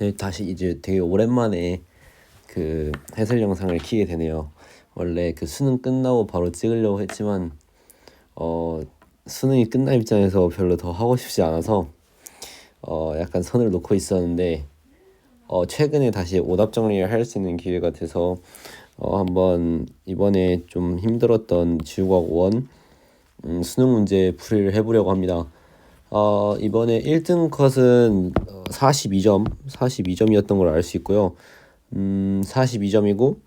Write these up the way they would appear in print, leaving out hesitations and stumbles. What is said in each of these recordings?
네, 다시 이제 되게 오랜만에 그 해설 영상을 키게 되네요. 원래 그 수능 끝나고 바로 찍으려고 했지만 수능이 끝난 입장에서 별로 더 하고 싶지 않아서 약간 선을 놓고 있었는데 최근에 다시 오답 정리를 할 수 있는 기회가 돼서 한번 이번에 좀 힘들었던 지구과학 1 수능 문제 풀이를 해보려고 합니다. 이번에 1등 컷은 42점이었던 걸 알 수 있고요. 42점이고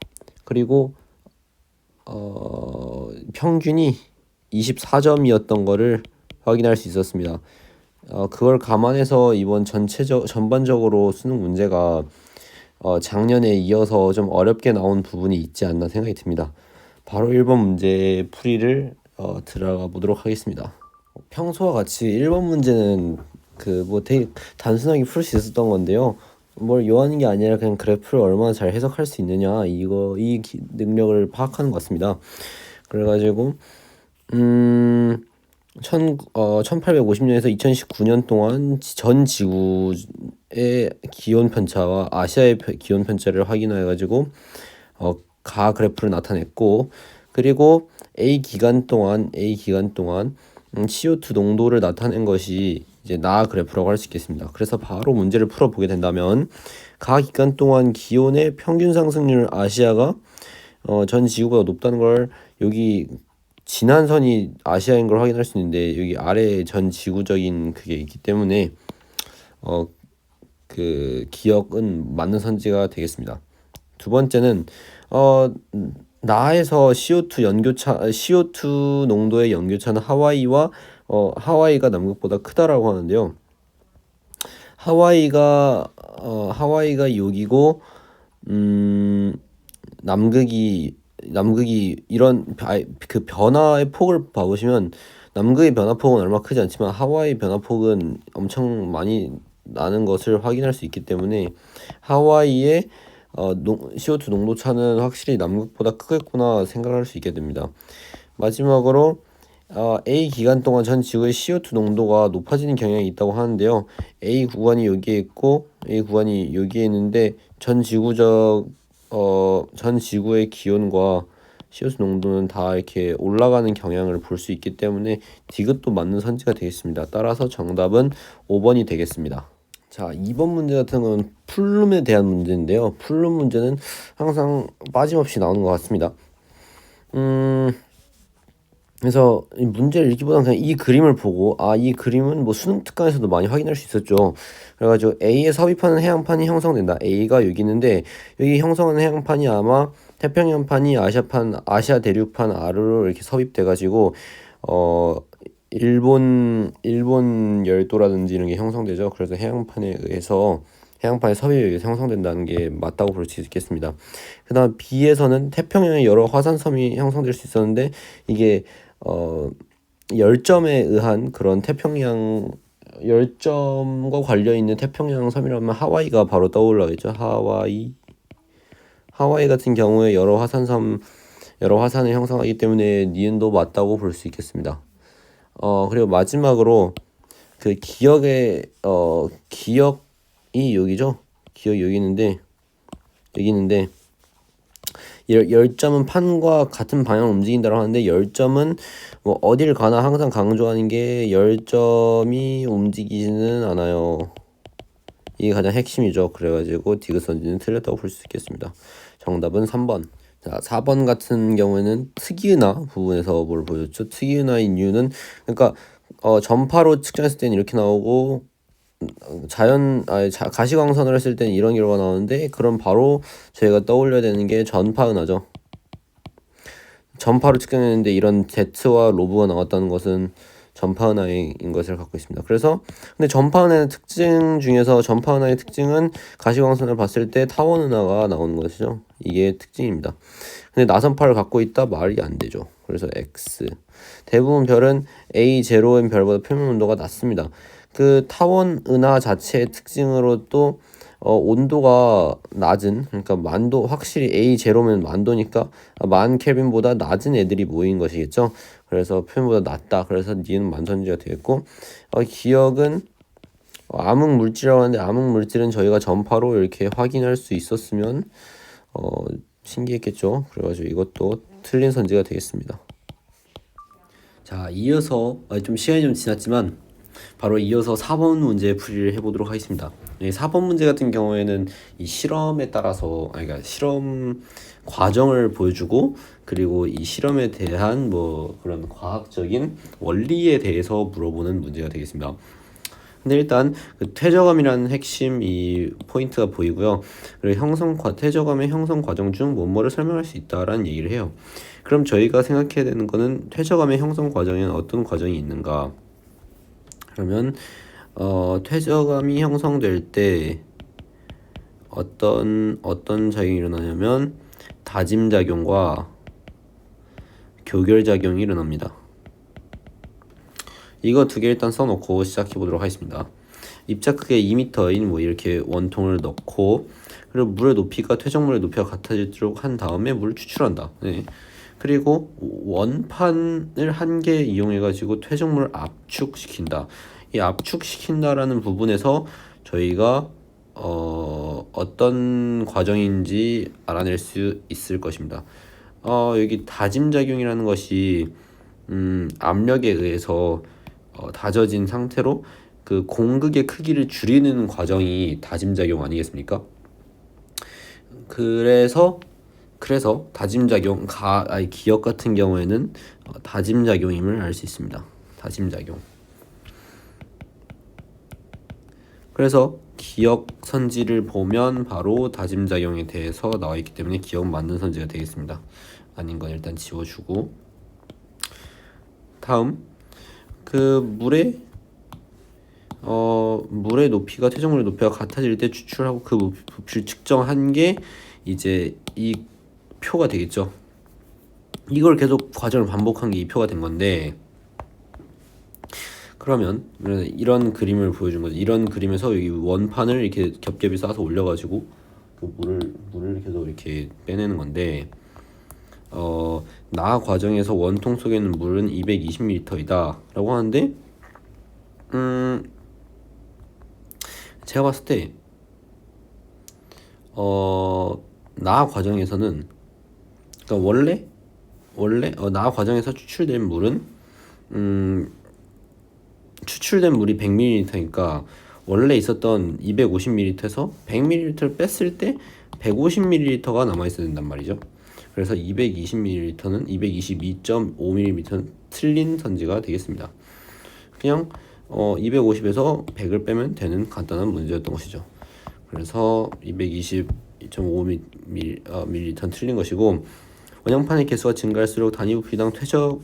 그리고 평균이 24점이었던 거를 확인할 수 있었습니다. 그걸 감안해서 이번 전반적으로 수능 문제가 작년에 이어서 좀 어렵게 나온 부분이 있지 않나 생각이 듭니다. 바로 1번 문제 풀이를 들어가 보도록 하겠습니다. 평소와 같이 1번 문제는 되게 단순하게 풀 수 있었던 건데요. 뭘 요하는 게 아니라 그냥 그래프를 얼마나 잘 해석할 수 있느냐 능력을 파악하는 것 같습니다. 그래가지고 1850년에서 2019년 동안 전 지구의 기온 편차와 아시아의 기온 편차를 확인해가지고 가 그래프를 나타냈고, 그리고 A 기간 동안 CO2 농도를 나타낸 것이 이제 나 그래프라고 할 수 있겠습니다. 그래서 바로 문제를 풀어보게 된다면 가 기간 동안 기온의 평균 상승률 아시아가 전 지구보다 높다는 걸, 여기 지난 선이 아시아인 걸 확인할 수 있는데 여기 아래에 전 지구적인 그게 있기 때문에 그 기억은 맞는 선지가 되겠습니다. 두 번째는 나에서 CO2 농도의 연교차는 하와이가 남극보다 크다라고 하는데요. 하와이가 여기고 남극이 이런 그 변화의 폭을 봐보시면 남극의 변화폭은 얼마 크지 않지만 하와이 변화폭은 엄청 많이 나는 것을 확인할 수 있기 때문에 하와이의 CO2 농도 차는 확실히 남극보다 크겠구나 생각할 수 있게 됩니다. 마지막으로 A 기간 동안 전 지구의 CO2 농도가 높아지는 경향이 있다고 하는데요. A 구간이 여기에 있고 A 구간이 여기에 있는데 전 지구의 기온과 CO2 농도는 다 이렇게 올라가는 경향을 볼 수 있기 때문에 디귿도 맞는 선지가 되겠습니다. 따라서 정답은 5번이 되겠습니다. 자, 2번 문제 같은 건 플룸에 대한 문제인데요. 플룸 문제는 항상 빠짐없이 나오는 것 같습니다. 그래서 이 문제를 읽기보다는 그냥 이 그림을 보고 이 그림은 뭐 수능 특강에서도 많이 확인할 수 있었죠. 그래가지고 A에 섭입하는 해양판이 형성된다. A가 여기 있는데 여기 형성하는 해양판이 아마 태평양판이 아시아 대륙판 아래로 이렇게 섭입돼가지고 일본 열도라든지 이런 게 형성되죠. 그래서 해양판의 섭입에 의해서 형성된다는 게 맞다고 볼 수 있겠습니다. 그 다음 B에서는 태평양의 여러 화산섬이 형성될 수 있었는데 이게 열점에 의한 그런 열점과 관련있는 태평양 섬이라면 하와이가 바로 떠올라겠죠. 하와이 같은 경우에 여러 화산을 형성하기 때문에 니은도 맞다고 볼 수 있겠습니다. 그리고 마지막으로 그 기억이 여기죠. 기억이 여기 있는데 열점은 판과 같은 방향을 움직인다고 하는데 열점은 뭐 어딜 가나 항상 강조하는 게 열점이 움직이지는 않아요. 이게 가장 핵심이죠. 그래가지고 디귿 선지는 틀렸다고 볼 수 있겠습니다. 정답은 3번. 자, 4번 같은 경우에는 특이은하 부분에서 뭘 보여줬죠? 특이은하인 이유는 그러니까 전파로 측정했을 때는 이렇게 나오고 가시광선을 했을 때는 이런 결과가 나오는데, 그럼 바로 저희가 떠올려야 되는 게 전파은하죠. 전파로 측정했는데 이런 Z와 로브가 나왔다는 것은 전파은하인 것을 갖고 있습니다. 그래서 근데 전파은하의 특징 중에서 전파은하의 특징은 가시광선을 봤을 때 타원은하가 나오는 것이죠. 이게 특징입니다. 근데 나선파를 갖고 있다 말이 안 되죠. 그래서 X. 대부분 별은 A0인 별보다 표면 온도가 낮습니다. 그 타원 은하 자체의 특징으로 또 온도가 낮은, 그러니까 만도, 확실히 A0면 만도니까 만 켈빈보다 낮은 애들이 모인 것이겠죠. 그래서 표면보다 낮다. 그래서 니은 만선지가 되겠고, 기억은 암흑 물질이라고 하는데 암흑 물질은 저희가 전파로 이렇게 확인할 수 있었으면 신기했겠죠. 그래가지고 이것도 틀린 선지가 되겠습니다. 자, 이어서 좀 시간이 좀 지났지만 바로 이어서 4번 문제 풀이를 해보도록 하겠습니다. 4번 문제 같은 경우에는 이 실험에 따라서 그러니까 실험 과정을 보여주고 그리고 이 실험에 대한 뭐 그런 과학적인 원리에 대해서 물어보는 문제가 되겠습니다. 근데 일단 그 퇴적암이라는 핵심 이 포인트가 보이고요. 그리고 퇴적암의 형성 과정 중 뭐뭐를 설명할 수 있다라는 얘기를 해요. 그럼 저희가 생각해야 되는 거는 퇴적암의 형성 과정에는 어떤 과정이 있는가? 그러면 퇴적암이 형성될 때 어떤 작용이 일어나냐면 다짐 작용과 교결 작용이 일어납니다. 이거 두 개 일단 써놓고 시작해 보도록 하겠습니다. 입자 크기가 2m인 뭐 이렇게 원통을 넣고 그리고 물의 높이가 퇴적물의 높이와 같아지도록 한 다음에 물을 추출한다. 네. 그리고 원판을 한 개 이용해 가지고 퇴적물을 압축시킨다. 이 압축시킨다라는 부분에서 저희가 어떤 과정인지 알아낼 수 있을 것입니다. 여기 다짐 작용이라는 것이 압력에 의해서 다져진 상태로 그 공극의 크기를 줄이는 과정이 다짐 작용 아니겠습니까? 그래서 다짐 작용 기억 같은 경우에는 다짐 작용임을 알 수 있습니다. 다짐 작용. 그래서 기억 선지를 보면 바로 다짐 작용에 대해서 나와 있기 때문에 기억 맞는 선지가 되겠습니다. 아닌 건 일단 지워주고 다음 그 물의 높이가 퇴적물의 높이와 같아질 때 추출하고 그 부피를 측정한 게 이제 이 표가 되겠죠. 이걸 계속 과정을 반복한 게 이 표가 된 건데 그러면 이런 그림을 보여준 거죠. 이런 그림에서 여기 원판을 이렇게 겹겹이 쌓아서 올려가지고 그 물을 계속 이렇게 빼내는 건데 나 과정에서 원통 속에 있는 물은 220ml이다 라고 하는데 제가 봤을 때 나 과정에서는 그러니까 원래 나 과정에서 추출된 물은 추출된 물이 100ml니까 원래 있었던 250ml에서 100ml를 뺐을 때 150ml가 남아 있어야 된단 말이죠. 그래서 220ml는 222.5ml는 틀린 선지가 되겠습니다. 그냥 250에서 100을 빼면 되는 간단한 문제였던 것이죠. 그래서 222.5ml는 틀린 것이고 원형판의 개수가 증가할수록 단위 부피당 퇴적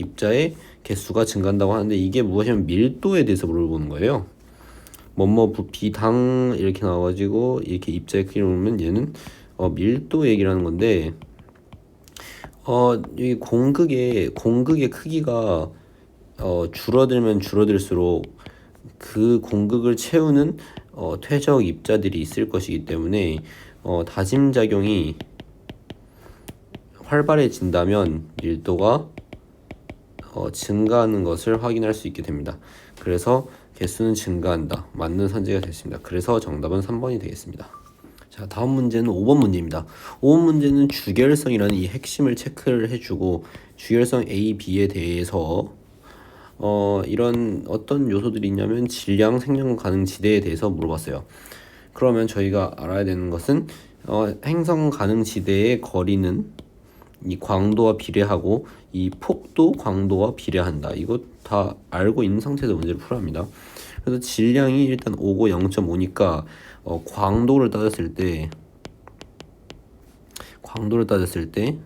입자의 개수가 증가한다고 하는데 이게 무엇이냐면 밀도에 대해서 물어보는 거예요. 뭐뭐 부피당 이렇게 나와가지고 이렇게 입자의 크기를 보면 얘는 밀도 얘기를 하는 건데 이 공극의 크기가 줄어들면 줄어들수록 그 공극을 채우는 퇴적 입자들이 있을 것이기 때문에 다짐 작용이 활발해진다면 밀도가 증가하는 것을 확인할 수 있게 됩니다. 그래서 개수는 증가한다. 맞는 선지가 됐습니다. 그래서 정답은 3번이 되겠습니다. 자, 다음 문제는 5번 문제입니다. 5번 문제는 주결성이라는 이 핵심을 체크를 해주고 주결성 A, B에 대해서 이런 어떤 요소들이 있냐면 질량, 생명 가능 지대에 대해서 물어봤어요. 그러면 저희가 알아야 되는 것은 행성 가능 지대의 거리는 이 광도와 비례하고 이 폭도 광도와 비례한다. 이거 다 알고 있는 상태에서 문제를 풀어야 합니다. 그래서 질량이 일단 5고 0.5니까 광도를 따졌을 때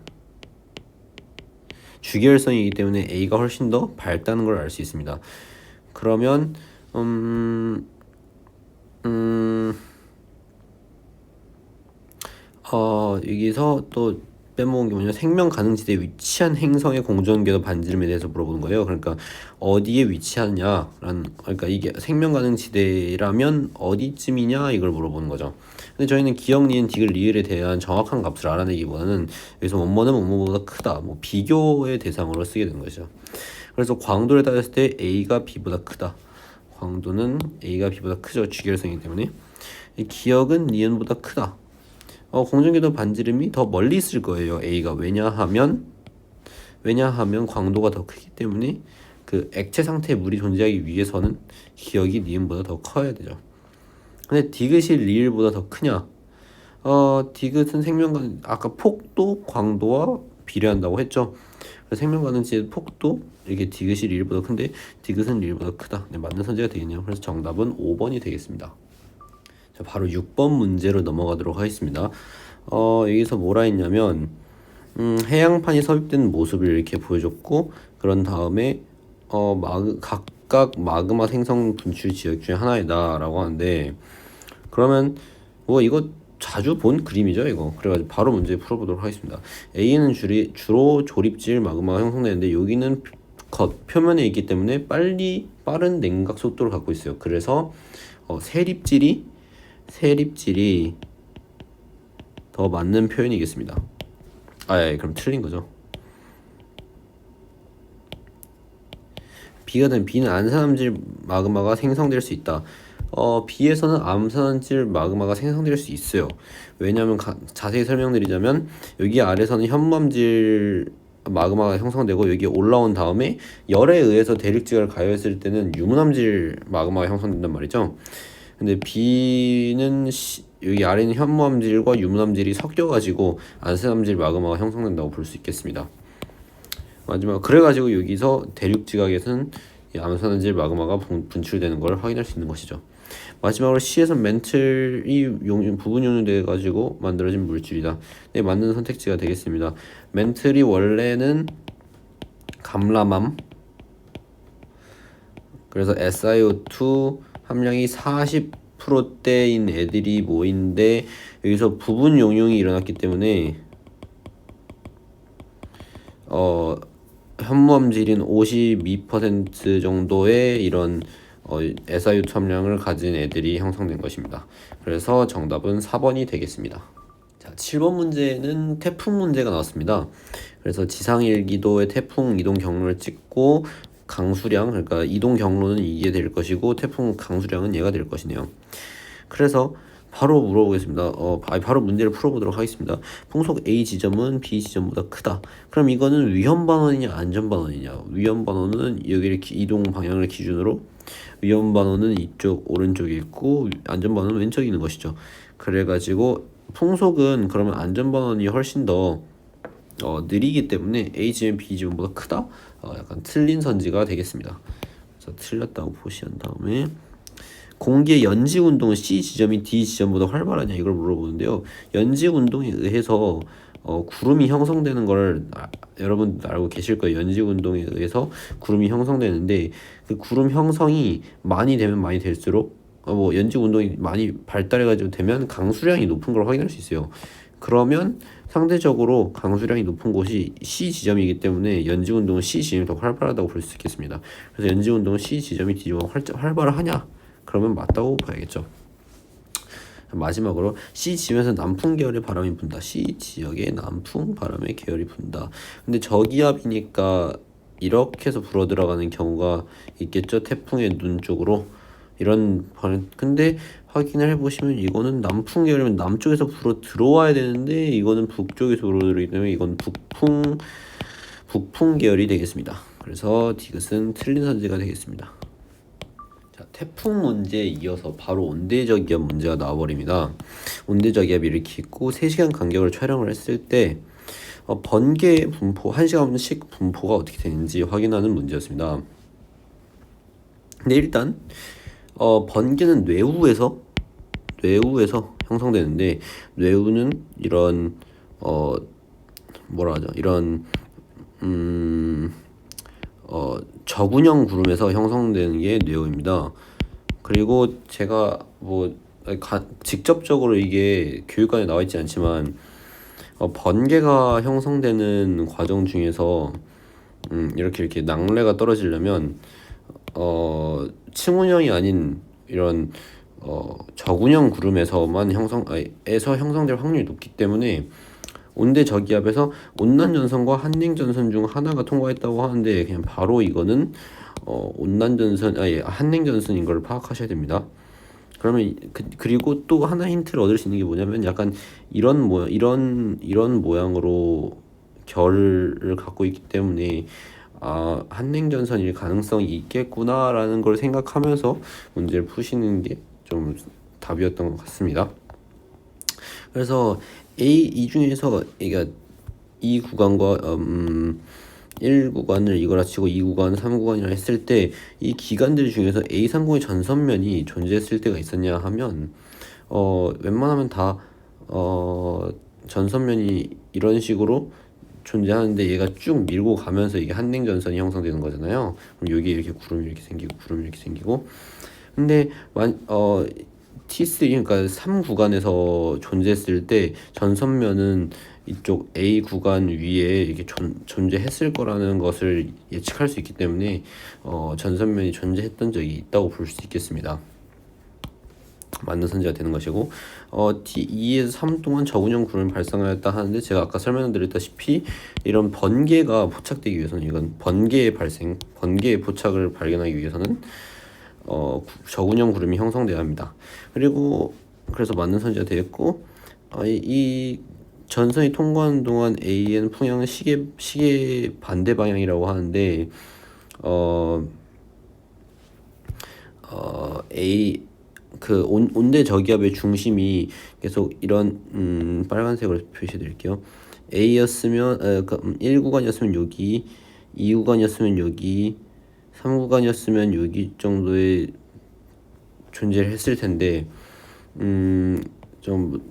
주결성이기 때문에 A가 훨씬 더 밝다는 걸 알 수 있습니다. 그러면 여기서 또 빼먹은 게 뭐냐, 생명 가능 지대에 위치한 행성의 공전 궤도 반지름에 대해서 물어보는 거예요. 그러니까 어디에 위치하냐라는, 그러니까 이게 생명 가능 지대라면 어디쯤이냐 이걸 물어보는 거죠. 근데 저희는 기억, 니은, 디귿, 리을에 대한 정확한 값을 알아내기보다는 여기서 뭐뭐는 뭐뭐보다 크다, 뭐 비교의 대상으로 쓰게 되는 거죠. 그래서 광도를 따졌을 때 A가 B보다 크다. 광도는 A가 B보다 크죠. G결성이기 때문에. 기역은 니은보다 크다. 공전궤도 반지름이 더 멀리 있을 거예요. A가 왜냐하면 광도가 더 크기 때문에 그 액체 상태에 물이 존재하기 위해서는 기역이 니은보다 더 커야 되죠. 근데 디귿이 리을보다 더 크냐? 디귿은 생명가능 아까 폭도 광도와 비례한다고 했죠. 그래서 생명가능지의 폭도 이게 디귿이 리을보다 큰데 디귿은 리을보다 크다. 네, 맞는 선지가 되겠네요. 그래서 정답은 5번이 되겠습니다. 자, 바로 6번 문제로 넘어가도록 하겠습니다. 여기서 뭐라 했냐면 해양판이 섭입된 모습을 이렇게 보여줬고 그런 다음에 각각 마그마 생성 분출 지역 중에 하나이다라고 하는데 그러면 뭐 이거 자주 본 그림이죠 이거. 그래가지고 바로 문제 풀어보도록 하겠습니다. A는 주로 조립질 마그마가 형성되는데 여기는 겉 표면에 있기 때문에 빠른 냉각 속도를 갖고 있어요. 그래서 세립질이 더 맞는 표현이겠습니다. 예, 그럼 틀린 거죠. B는 안산암질 마그마가 생성될 수 있다. B에서는 암산질 마그마가 생성될 수 있어요. 왜냐하면 자세히 설명드리자면 여기 아래서는 현무암질 마그마가 형성되고 여기 올라온 다음에 열에 의해서 대륙지각을 가열했을 때는 유문암질 마그마가 형성된단 말이죠. 근데 B는 여기 아래는 현무암질과 유문암질이 섞여가지고 안산암질 마그마가 형성된다고 볼 수 있겠습니다. 마지막 그래가지고 여기서 대륙지각에서는 암산암질 마그마가 분출되는 걸 확인할 수 있는 것이죠. 마지막으로 C에선 멘틀이 부분 용융돼 가지고 만들어진 물질이다. 네, 맞는 선택지가 되겠습니다. 멘틀이 원래는 감람암, 그래서 SiO2 함량이 40%대인 애들이 모인데 여기서 부분 용융이 일어났기 때문에 현무암질인 52% 정도의 이런 SiO2 함량을 가진 애들이 형성된 것입니다. 그래서 정답은 4번이 되겠습니다. 자, 7번 문제는 태풍 문제가 나왔습니다. 그래서 지상 1기도의 태풍 이동 경로를 찍고 강수량, 그러니까 이동 경로는 이게 될 것이고 태풍 강수량은 얘가 될 것이네요. 그래서 바로 물어보겠습니다. 바로 문제를 풀어보도록 하겠습니다. 풍속 A 지점은 B 지점보다 크다. 그럼 이거는 위험 반원이냐 안전 반원이냐? 위험 반원은 여기를 이동 방향을 기준으로 위험 반원은 이쪽 오른쪽에 있고 안전 반원은 왼쪽에 있는 것이죠. 그래가지고 풍속은 그러면 안전 반원이 훨씬 더 느리기 때문에 A 지점 B 지점보다 크다. 약간 틀린 선지가 되겠습니다. 그래서 틀렸다고 표시한 다음에 공기의 연직 운동은 C 지점이 D 지점보다 활발하냐 이걸 물어보는데요. 연직 운동에 의해서 구름이 형성되는 걸 여러분 알고 계실 거예요. 연직 운동에 의해서 구름이 형성되는데 그 구름 형성이 많이 되면 많이 될수록 연직 운동이 많이 발달해가지고 되면 강수량이 높은 걸 확인할 수 있어요. 그러면 상대적으로 강수량이 높은 곳이 C 지점이기 때문에 연직 운동은 C 지점이 더 활발하다고 볼 수 있겠습니다. 그래서 연직 운동은 C 지점이 D 지점보다 활발하냐? 그러면 맞다고 봐야겠죠. 마지막으로 C 지점에서 남풍 계열의 바람이 분다. C 지역에 남풍 바람의 계열이 분다. 근데 저기압이니까 이렇게 해서 불어 들어가는 경우가 있겠죠. 태풍의 눈 쪽으로 이런 근데 확인을 해보시면 이거는 남풍 계열이면 남쪽에서 불어 들어와야 되는데 이거는 북쪽에서 불어 들어오기 때문에 이건 북풍 계열이 되겠습니다. 그래서 디귿은 틀린 선지가 되겠습니다. 자, 태풍 문제에 이어서 바로 온대저기압 문제가 나와버립니다. 온대저기압이 이렇게 있고 3시간 간격을 촬영을 했을 때 번개 분포 1시간씩 분포가 어떻게 되는지 확인하는 문제였습니다. 근데 일단 번개는 뇌우에서 형성되는데 뇌우는 이런 이런 저군형 구름에서 형성되는 게 뇌우입니다. 그리고 제가 직접적으로 이게 교육관에 나와 있지 않지만 번개가 형성되는 과정 중에서 이렇게 낙뢰가 떨어지려면 층운형이 아닌 이런 저군형 구름에서만 형성될 확률이 높기 때문에 온대 저기압에서 온난전선과 한냉전선 중 하나가 통과했다고 하는데 그냥 바로 이거는 온난전선, 한냉전선인 걸 파악하셔야 됩니다. 그러면 그리고 또 하나 힌트를 얻을 수 있는 게 뭐냐면 약간 이런 모양으로 결을 갖고 있기 때문에 한냉전선일 가능성이 있겠구나라는 걸 생각하면서 문제를 푸시는 게 좀 답이었던 것 같습니다. 그래서 이 중에서 이 구간과 1구간을 이거라 치고 2구간, 3구간이라 했을 때 이 기간들 중에서 A30의 전선면이 존재했을 때가 있었냐 하면 웬만하면 다 전선면이 이런 식으로 존재하는데 얘가 쭉 밀고 가면서 이게 한냉전선이 형성되는 거잖아요. 그럼 여기 이렇게 구름이 이렇게 생기고 구름이 이렇게 생기고 근데 T3 그러니까 3구간에서 존재했을 때 전선면은 이쪽 A 구간 위에 이게 존재했을 거라는 것을 예측할 수 있기 때문에 전선면이 존재했던 적이 있다고 볼 수 있겠습니다. 맞는 선지가 되는 것이고 T2에서 3 동안 저군형 구름을 발생하였다 하는데 제가 아까 설명드렸다시피 이런 번개가 포착되기 위해서는 이건 번개의 포착을 발견하기 위해서는 저군형 구름이 형성돼야 합니다. 그래서 맞는 선지가 되겠고 이 전선이 통과하는 동안 AN 풍향은 시계 반대 방향이라고 하는데 온대 저기압의 중심이 계속 이런 빨간색으로 표시해 드릴게요. A였으면 1구간이었으면 여기, 2구간이었으면 여기, 3구간이었으면 여기 정도의 존재를 했을 텐데 좀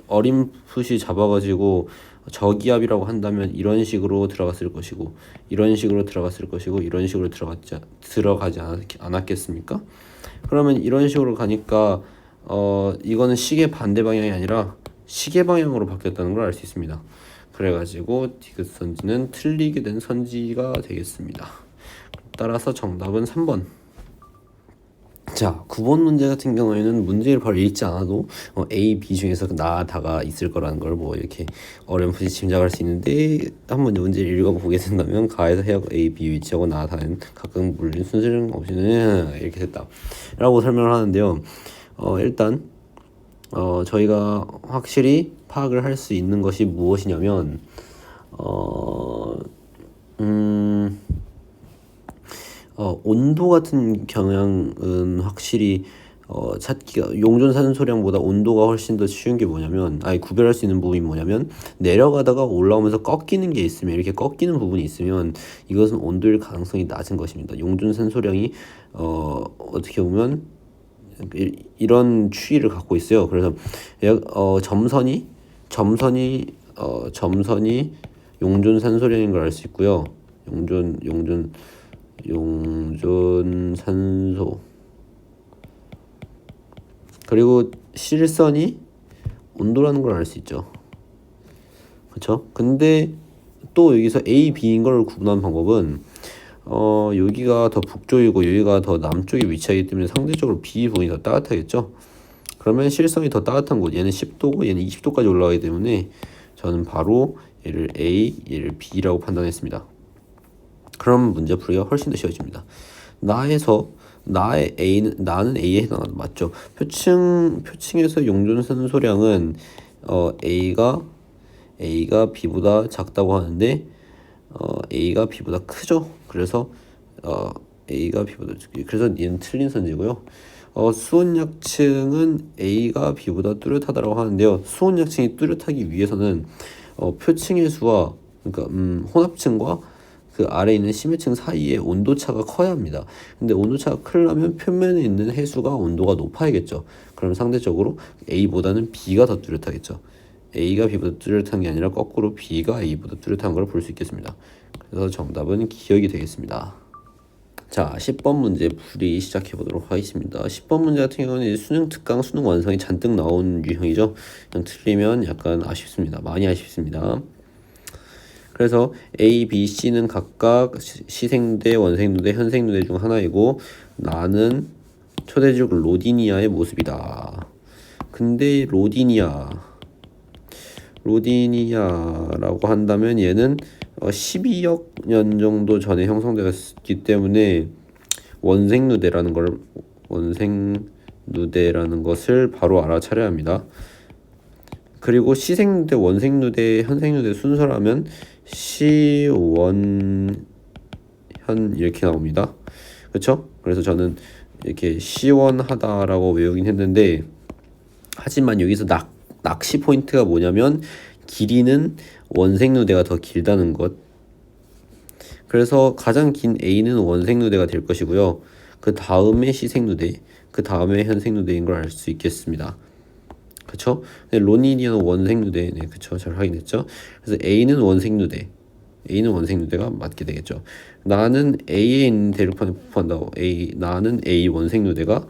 어림풋이 잡아가지고 저기압이라고 한다면 이런 식으로 들어갔을 것이고 이런 식으로 들어갔을 것이고 이런 식으로 들어가지 않았겠습니까? 그러면 이런 식으로 가니까 이거는 시계 반대 방향이 아니라 시계 방향으로 바뀌었다는 걸 알 수 있습니다. 그래가지고 디귿 선지는 틀리게 된 선지가 되겠습니다. 따라서 정답은 3번. 자, 9번 문제 같은 경우에는 문제를 바로 읽지 않아도 A, B 중에서 나다가 있을 거라는 걸 뭐 이렇게 어렴풋이 짐작할 수 있는데 한번 문제를 읽어보게 된다면 가에서 해역 A, B 위치하고 나다는 각각 물린 순서는 없이는 이렇게 됐다 라고 설명을 하는데요. 일단 저희가 확실히 파악을 할 수 있는 것이 무엇이냐면 온도 같은 경향은 확실히 찾기가 용존산소량보다 온도가 훨씬 더 쉬운 게 뭐냐면 구별할 수 있는 부분이 뭐냐면 내려가다가 올라오면서 꺾이는 게 있으면 이렇게 꺾이는 부분이 있으면 이것은 온도일 가능성이 낮은 것입니다. 용존산소량이 어떻게 보면 이런 추이를 갖고 있어요. 그래서 점선이 용존산소량인 걸 알 수 있고요. 용존산소 그리고 실선이 온도라는 걸 알 수 있죠. 그렇죠? 근데 또 여기서 A, B인 걸 구분하는 방법은 여기가 더 북쪽이고 여기가 더 남쪽에 위치하기 때문에 상대적으로 B 부분이 더 따뜻하겠죠. 그러면 실선이 더 따뜻한 곳 얘는 10도고 얘는 20도까지 올라가기 때문에 저는 바로 얘를 A, 얘를 B라고 판단했습니다. 그럼 문제 풀기가 훨씬 더 쉬워집니다. 나는 A에 해당한다. 맞죠? 표층에서 용존산소량은 A가 B보다 작다고 하는데 A가 B보다 크죠. 그래서 A가 B보다 그래서 얘는 틀린 선지고요. 수온약층은 A가 B보다 뚜렷하다고 하는데요. 수온약층이 뚜렷하기 위해서는 표층의 수와 그러니까 혼합층과 그 아래에 있는 심해층 사이에 온도차가 커야 합니다. 근데 온도차가 크려면 표면에 있는 해수가 온도가 높아야겠죠. 그럼 상대적으로 A보다는 B가 더 뚜렷하겠죠. A가 B보다 뚜렷한 게 아니라 거꾸로 B가 A보다 뚜렷한 걸 볼 수 있겠습니다. 그래서 정답은 기억이 되겠습니다. 자, 10번 문제 풀이 시작해 보도록 하겠습니다. 10번 문제 같은 경우는 수능 특강, 수능 완성이 잔뜩 나온 유형이죠. 그냥 틀리면 약간 아쉽습니다. 많이 아쉽습니다. 그래서 A, B, C는 각각 시생대, 원생누대, 현생누대 중 하나이고 나는 초대지역 로디니아의 모습이다. 근데 로디니아라고 한다면 얘는 12억 년 정도 전에 형성되었기 때문에 원생누대라는 것을 바로 알아차려야 합니다. 그리고 시생누대, 원생누대, 현생누대 순서라면 시원현 이렇게 나옵니다. 그렇죠? 그래서 저는 이렇게 시원하다라고 외우긴 했는데, 하지만 여기서 낚시 포인트가 뭐냐면 길이는 원생누대가 더 길다는 것. 그래서 가장 긴 A는 원생누대가 될 것이고요. 그 다음에 시생누대, 그 다음에 현생누대인 걸 알 수 있겠습니다. 그쵸? 네, 로니디아는 원생누대, 네, 그쵸? 잘 확인했죠? 그래서 A는 원생누대가 맞게 되겠죠. 나는 A에 있는 대륙판에 포함한다고. 나는 A 원생누대가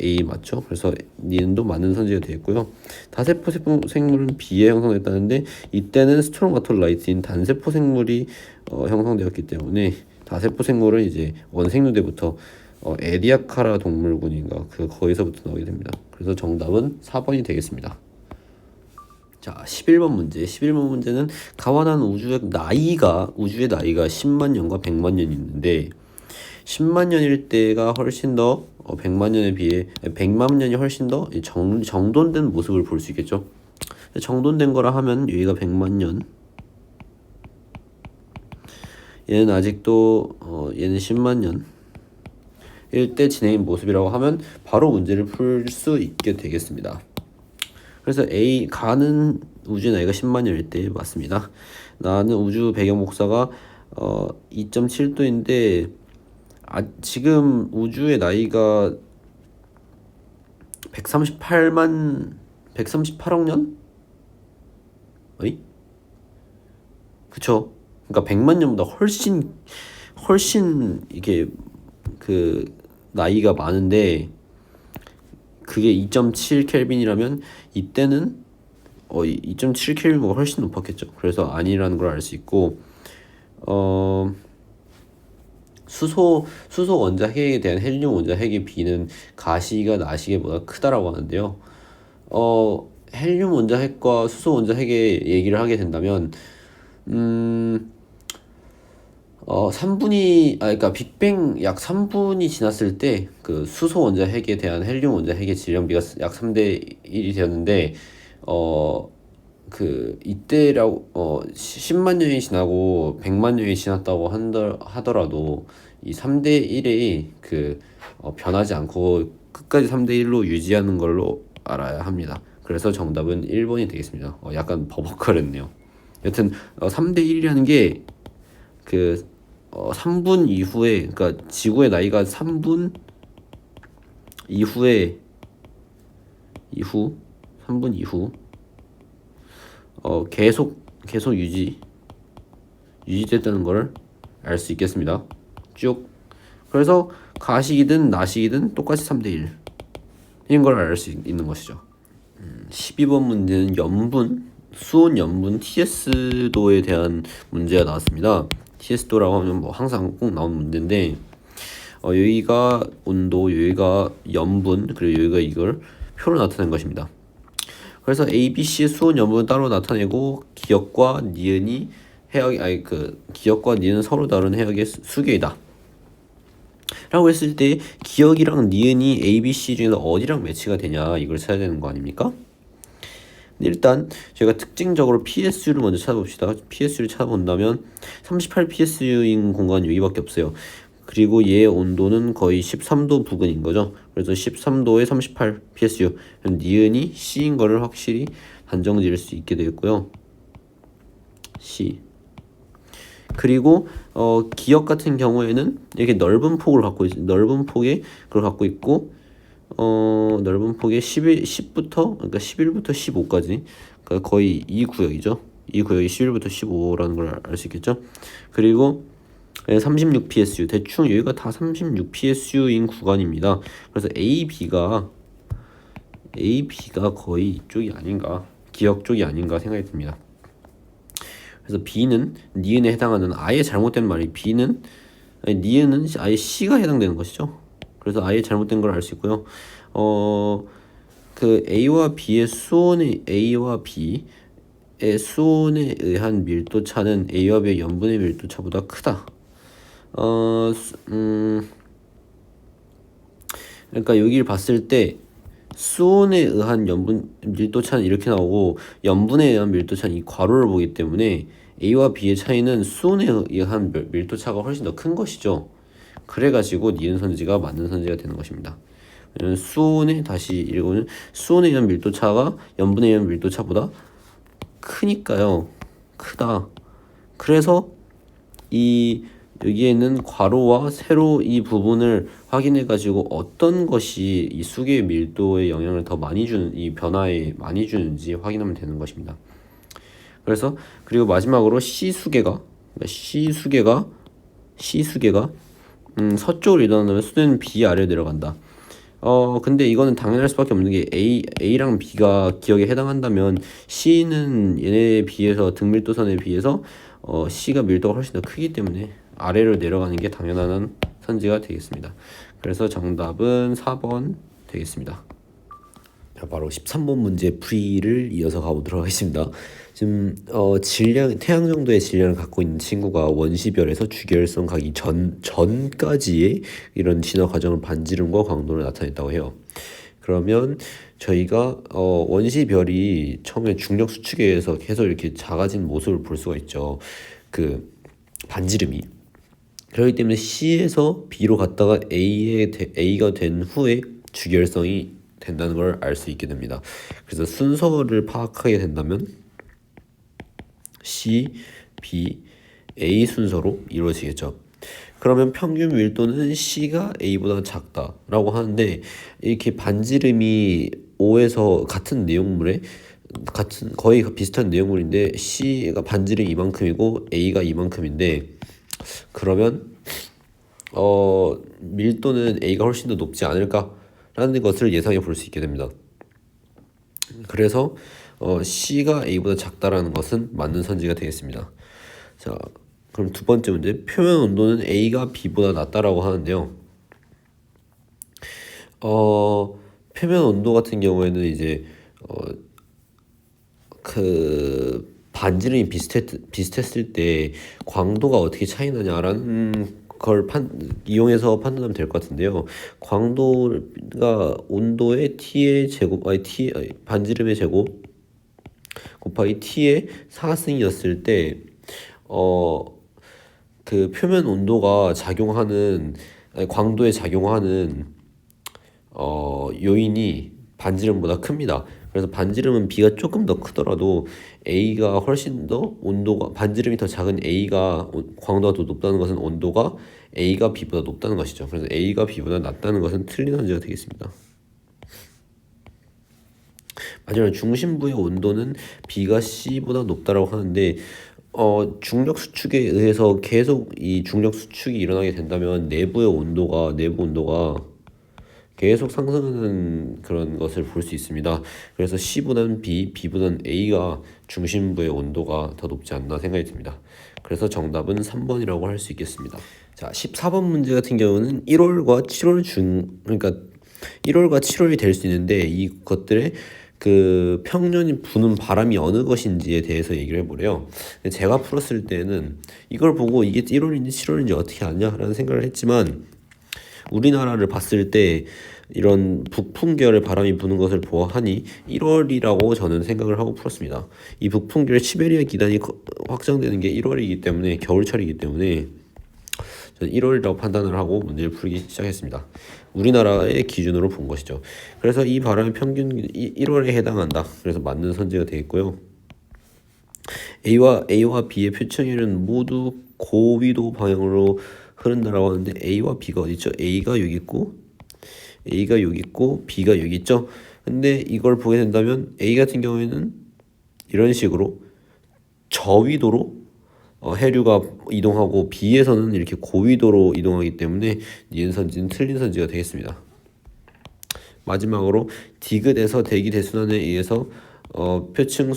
A 맞죠? 그래서 니은도 맞는 선지가 되겠고요. 다세포 생물은 B에 형성됐다는데, 이때는 스트롱아톨라이트인 단세포 생물이 형성되었기 때문에 다세포 생물은 이제 원생누대부터 에디아카라 동물군인가 거기서부터 나오게 됩니다. 그래서 정답은 4번이 되겠습니다. 자, 11번 문제는 가완한 우주의 나이가 10만 년과 100만 년이 있는데, 10만 년일 때가 훨씬 더 100만 년에 비해 100만 년이 훨씬 더 정돈된 모습을 볼 수 있겠죠. 정돈된 거라 하면 여기가 100만 년, 얘는 아직도 얘는 10만 년일 때 진행인 모습이라고 하면 바로 문제를 풀 수 있게 되겠습니다. 그래서 가는 우주의 나이가 10만 년일 때 맞습니다. 나는 우주 배경 복사가 2.7도인데 지금 우주의 나이가 138억 년? 어이? 그쵸? 그러니까 100만 년보다 훨씬 이게 그 나이가 많은데, 그게 2.7 켈빈이라면 이때는 2.7 켈빈보다 훨씬 높았겠죠. 그래서 아니라는 걸 알 수 있고, 수소 원자핵에 대한 헬륨 원자핵의 비는 가시가 나시계보다 크다라고 하는데요. 헬륨 원자핵과 수소 원자핵의 얘기를 하게 된다면 3분이 그러니까 빅뱅 약 3분이 지났을 때 그 수소 원자핵에 대한 헬륨 원자핵의 질량비가 약 3대 1이 되었는데, 이때라고 10만 년이 지나고 100만 년이 지났다고 하더라도 이 3대 1이 변하지 않고 끝까지 3대 1로 유지하는 걸로 알아야 합니다. 그래서 정답은 1번이 되겠습니다. 약간 버벅거렸네요. 여튼 3대 1이라는 게 3분 이후에, 그러니까 지구의 나이가 3분 이후에 3분 이후 계속 유지됐다는 걸 알 수 있겠습니다. 쭉. 그래서 가식이든 나식이든 똑같이 3대 1인 걸 알 수 있는 것이죠. 12번 문제는 수온 염분 TS도에 대한 문제가 나왔습니다. TS도라고 하면 항상 꼭 나오는 문제인데, 여기가 온도, 여기가 염분, 그리고 여기가 이걸 표로 나타낸 것입니다. 그래서 ABC의 수온 염분을 따로 나타내고 기역과 니은이 기역과 니은은 서로 다른 해역의 수계이다 라고 했을 때 기역이랑 니은이 ABC 중에서 어디랑 매치가 되냐, 이걸 찾아야 되는 거 아닙니까? 일단 저희가 특징적으로 PSU를 먼저 찾아봅시다. PSU를 찾아본다면 38 PSU인 공간이 여기밖에 없어요. 그리고 얘의 온도는 거의 13도 부근인 거죠. 그래서 13도에 38 PSU, 니은이 C인 거를 확실히 단정 지을 수 있게 되겠고요. C. 그리고 기역 같은 경우에는 이렇게 넓은 폭을 갖고 넓은 폭에 그걸 갖고 있고, 넓은 폭에 10부터 그러니까 11부터 15까지, 그러니까 거의 이 구역이죠. 이 구역이 11부터 15라는 걸 알 수 있겠죠. 그리고 36 PSU, 대충 여기가 다 36 PSU인 구간입니다. 그래서 AB가 거의 이쪽이 아닌가, 기역 쪽이 아닌가 생각이 듭니다. 그래서 B는 니은에 해당하는, 아예 잘못된 말이 니은은 아예 C가 해당되는 것이죠. 그래서 아예 잘못된 걸 알 수 있고요. A와 B의 수온의 A와 B 수온에 의한 밀도 차는 A와 B의 염분의 밀도 차보다 크다. 그러니까 여기를 봤을 때 수온에 의한 염분 밀도 차는 이렇게 나오고 염분에 의한 밀도 차는 이 괄호를 보기 때문에 A와 B의 차이는 수온에 의한 밀도 차가 훨씬 더 큰 것이죠. 그래가지고 니은 선지가 맞는 선지가 되는 것입니다. 수온에 다시 읽으면 수온에 의한 밀도 차가 염분에 의한 밀도 차보다 크니까요. 크다. 그래서 이 여기에 있는 괄호와 세로 이 부분을 확인해 가지고 어떤 것이 이 수계의 밀도에 영향을 더 많이 주는 이 변화에 많이 주는지 확인하면 되는 것입니다. 그래서 그리고 마지막으로 C 수계가 서쪽으로 이동한다면 수는 B 아래로 내려간다. 근데 이거는 당연할 수밖에 없는 게 A랑 B가 기억에 해당한다면 C는 얘네에 비해서 등밀도선에 비해서 C가 밀도가 훨씬 더 크기 때문에 아래로 내려가는 게 당연한 선지가 되겠습니다. 그래서 정답은 4번 되겠습니다. 자, 바로 13번 문제 풀이를 이어서 가보도록 하겠습니다. 지금 태양 정도의 질량을 갖고 있는 친구가 원시별에서 주결성 가기 전까지의 이런 진화 과정을 반지름과 광도를 나타냈다고 해요. 그러면 저희가 원시별이 처음에 중력 수축에 의해서 계속 이렇게 작아진 모습을 볼 수가 있죠. 그 반지름이. 그렇기 때문에 C에서 B로 갔다가 A가 된 후에 주결성이 된다는 걸 알 수 있게 됩니다. 그래서 순서를 파악하게 된다면 C, B, A 순서로 이루어지겠죠. 그러면 평균 밀도는 C가 A보다 작다라고 하는데 이렇게 반지름이 O에서 같은 내용물에 거의 비슷한 내용물인데 C가 반지름이 이만큼이고 A가 이만큼인데 그러면 밀도는 A가 훨씬 더 높지 않을까라는 것을 예상해 볼 수 있게 됩니다. 그래서 C가 A보다 작다라는 것은 맞는 선지가 되겠습니다. 자, 그럼 두 번째 문제, 표면 온도는 A가 B보다 낮다라고 하는데요. 표면 온도 같은 경우에는 이제 그 반지름이 비슷했을 때 광도가 어떻게 차이 나냐라는 걸 이용해서 판단하면 될 것 같은데요. 광도가 온도의 t의 제곱, 반지름의 제곱 곱하기 t의 4승이었을 때, 그 표면 온도가 광도에 작용하는 요인이 반지름보다 큽니다. 그래서 반지름은 B가 조금 더 크더라도 A가 훨씬 더 반지름이 더 작은 A가 광도가 더 높다는 것은 온도가 A가 B보다 높다는 것이죠. 그래서 A가 B보다 낮다는 것은 틀린 선지가 되겠습니다. 마지막으로 중심부의 온도는 B가 C보다 높다라고 하는데 중력 수축에 의해서 계속 이 중력 수축이 일어나게 된다면 내부 온도가 계속 상승하는 그런 것을 볼 수 있습니다. 그래서 C보다는 B, B보다는 A가 중심부의 온도가 더 높지 않나 생각이 듭니다. 그래서 정답은 3번이라고 할 수 있겠습니다. 자, 14번 문제 같은 경우는 1월과 7월이 될 수 있는데 이것들의 그 평년이 부는 바람이 어느 것인지에 대해서 얘기를 해보래요. 제가 풀었을 때는 이걸 보고 이게 1월인지 7월인지 어떻게 아냐라는 생각을 했지만 우리나라를 봤을 때 이런 북풍계열의 바람이 부는 것을 보아하니 1월이라고 저는 생각을 하고 풀었습니다. 이 북풍계열 시베리아 기단이 확정되는 게 1월이기 때문에 겨울철이기 때문에 저는 1월이라고 판단을 하고 문제를 풀기 시작했습니다. 우리나라의 기준으로 본 것이죠. 그래서 이 바람의 평균 1월에 해당한다. 그래서 맞는 선지가 되겠고요. A와 B의 표층에는 모두 고위도 방향으로 흐른다라고 하는데 A와 B가 어디 있죠? A가 여기 있고 B가 여기 있죠? 근데 이걸 보게 된다면 A 같은 경우에는 이런 식으로 저위도로 해류가 이동하고 B에서는 이렇게 고위도로 이동하기 때문에 니은 선지는 틀린 선지가 되겠습니다. 마지막으로 디귿에서 대기 대순환에 의해서 표층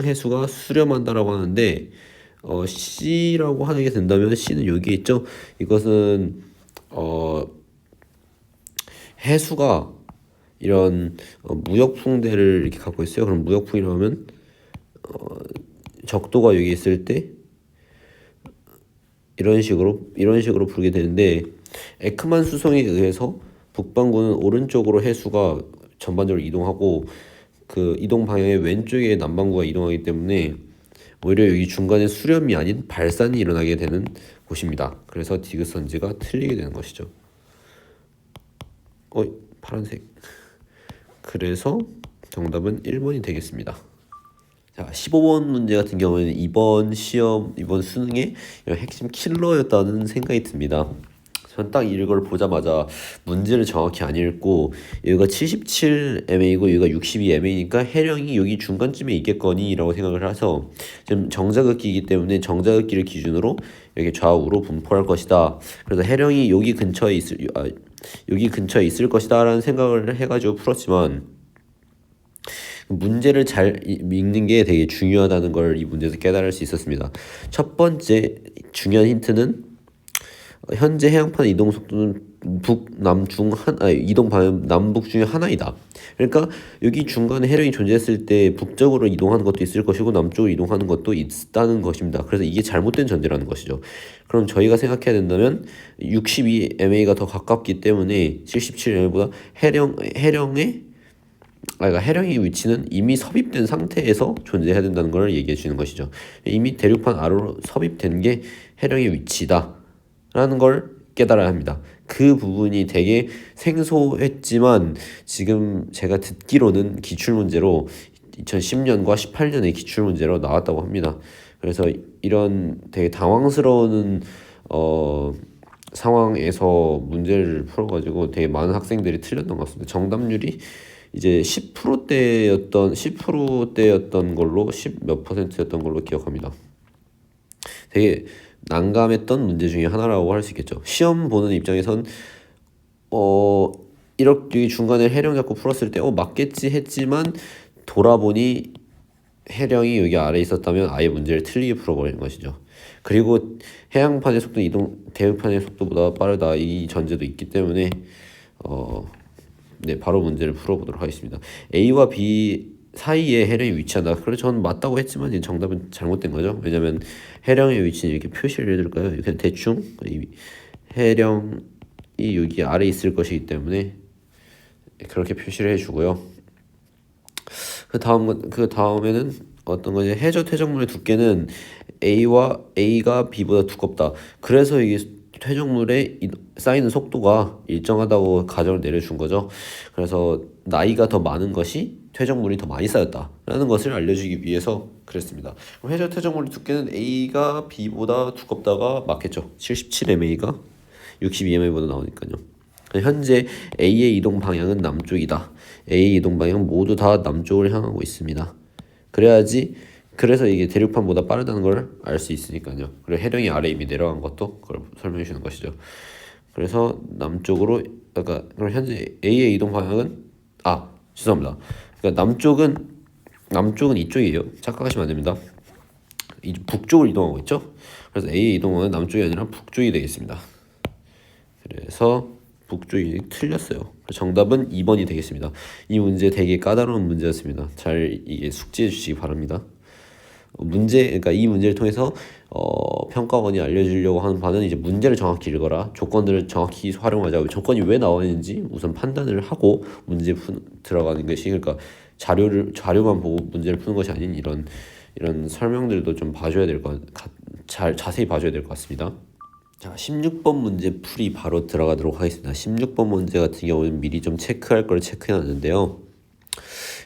해수가 수렴한다라고 하는데 C라고 하게 된다면 C는 여기에 있죠. 이것은 해수가 이런 무역풍대를 이렇게 갖고 있어요. 그럼 무역풍이라고 하면 적도가 여기 있을 때 이런 식으로 풀게 되는데, 에크만 수성에 의해서 북반구는 오른쪽으로 해수가 전반적으로 이동하고 그 이동 방향의 왼쪽에 남반구가 이동하기 때문에 오히려 여기 중간에 수렴이 아닌 발산이 일어나게 되는 곳입니다. 그래서 디귿선지가 틀리게 되는 것이죠. 파란색. 그래서 정답은 1번이 되겠습니다. 자, 15번 문제 같은 경우에는 이번 수능의 핵심 킬러였다는 생각이 듭니다. 전 딱 이걸 보자마자 문제를 정확히 안 읽고, 여기가 77MA고 여기가 62MA니까 해령이 여기 중간쯤에 있겠거니 라고 생각을 해서, 지금 정자긋기이기 때문에 정자긋기를 기준으로 여기 좌우로 분포할 것이다. 그래서 해령이 여기 근처에 있을 것이다 라는 생각을 해가지고 풀었지만, 문제를 잘 읽는 게 되게 중요하다는 걸 이 문제에서 깨달을 수 있었습니다. 첫 번째 중요한 힌트는 현재 해양판 이동 속도는 이동 방향 남북 중에 하나이다. 그러니까 여기 중간에 해령이 존재했을 때 북쪽으로 이동하는 것도 있을 것이고 남쪽으로 이동하는 것도 있다는 것입니다. 그래서 이게 잘못된 전제라는 것이죠. 그럼 저희가 생각해야 된다면 62MA가 더 가깝기 때문에 77MA보다 해령의 위치는 이미 섭입된 상태에서 존재해야 된다는 걸 얘기해 주는 것이죠. 이미 대륙판 아래로 섭입된 게 해령의 위치다 라는 걸 깨달아야 합니다. 그 부분이 되게 생소했지만 지금 제가 듣기로는 기출문제로 2010년과 18년의 기출문제로 나왔다고 합니다. 그래서 이런 되게 당황스러운 상황에서 문제를 풀어가지고 되게 많은 학생들이 틀렸던 것 같습니다. 정답률이 이제 10%대였던 걸로 10 몇 %였던 걸로 기억합니다. 되게 난감했던 문제 중에 하나라고 할 수 있겠죠. 시험 보는 입장에선 이렇게 중간에 해령 잡고 풀었을 때 맞겠지 했지만 돌아보니 해령이 여기 아래에 있었다면 아예 문제를 틀리게 풀어버리는 것이죠. 그리고 해양판의 속도 대륙판의 속도보다 빠르다 이 전제도 있기 때문에 바로 문제를 풀어보도록 하겠습니다. A와 B 사이에 해령이 위치한다. 그래서 저는 맞다고 했지만 정답은 잘못된 거죠. 왜냐면 해령의 위치는 이렇게 표시를 해둘까요? 이렇게 대충 해령이 여기 아래 있을 것이기 때문에 그렇게 표시를 해주고요. 그 다음에는 어떤 거지? 해저 퇴적물의 두께는 A가 B보다 두껍다. 그래서 이게 퇴적물에 쌓이는 속도가 일정하다고 가정을 내려준 거죠. 그래서 나이가 더 많은 것이 퇴적물이 더 많이 쌓였다라는 것을 알려주기 위해서 그랬습니다. 해저 퇴적물의 두께는 A가 B보다 두껍다가 맞겠죠. 77MA가 62MA보다 나오니까요. 현재 A의 이동 방향은 남쪽이다. A의 이동 방향은 모두 다 남쪽을 향하고 있습니다. 그래서 이게 대륙판보다 빠르다는 걸 알 수 있으니까요. 그리고 해령이 아래 이미 내려간 것도 그걸 설명해 주는 것이죠. 그래서 남쪽으로, 그럼 현재 A의 이동 방향은 죄송합니다. 그러니까 남쪽은 이쪽이에요. 착각하시면 안 됩니다. 북쪽을 이동하고 있죠. 그래서 A의 이동 방향은 남쪽이 아니라 북쪽이 되겠습니다. 그래서 북쪽이 틀렸어요. 정답은 2번이 되겠습니다. 이 문제 되게 까다로운 문제였습니다. 잘 이게 숙지해 주시기 바랍니다. 그러니까 이 문제를 통해서 평가원이 알려주려고 하는 바는 이제 문제를 정확히 읽어라, 조건들을 정확히 활용하자. 조건이 왜 나와 있는지 우선 판단을 하고 문제 들어가는 것이, 그러니까 자료만 보고 문제를 푸는 것이 아닌 이런 설명들도 좀 봐줘야 될 자세히 봐줘야 될 것 같습니다. 자, 16번 문제 풀이 바로 들어가도록 하겠습니다. 16번 문제 같은 경우는 미리 좀 체크할 걸 체크해놨는데요.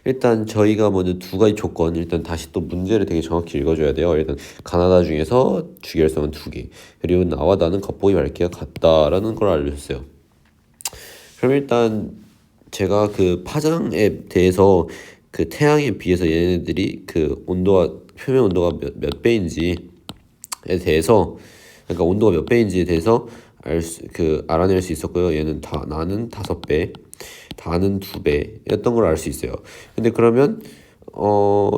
일단 저희가 먼저 두 가지 조건, 일단 다시 또 문제를 되게 정확히 읽어줘야 돼요. 일단 가나다 중에서 주결성은 2개, 그리고 나와 나는 겉보기 밝기가 같다라는 걸 알려줬어요. 그럼 일단 제가 그 파장에 대해서 그 태양에 비해서 얘네들이 그 표면 온도가 몇 배인지에 대해서, 그러니까 온도가 몇 배인지에 대해서 알아낼 수 있었고요. 나는 5배, 다는 2배였던 걸 알 수 있어요. 근데 그러면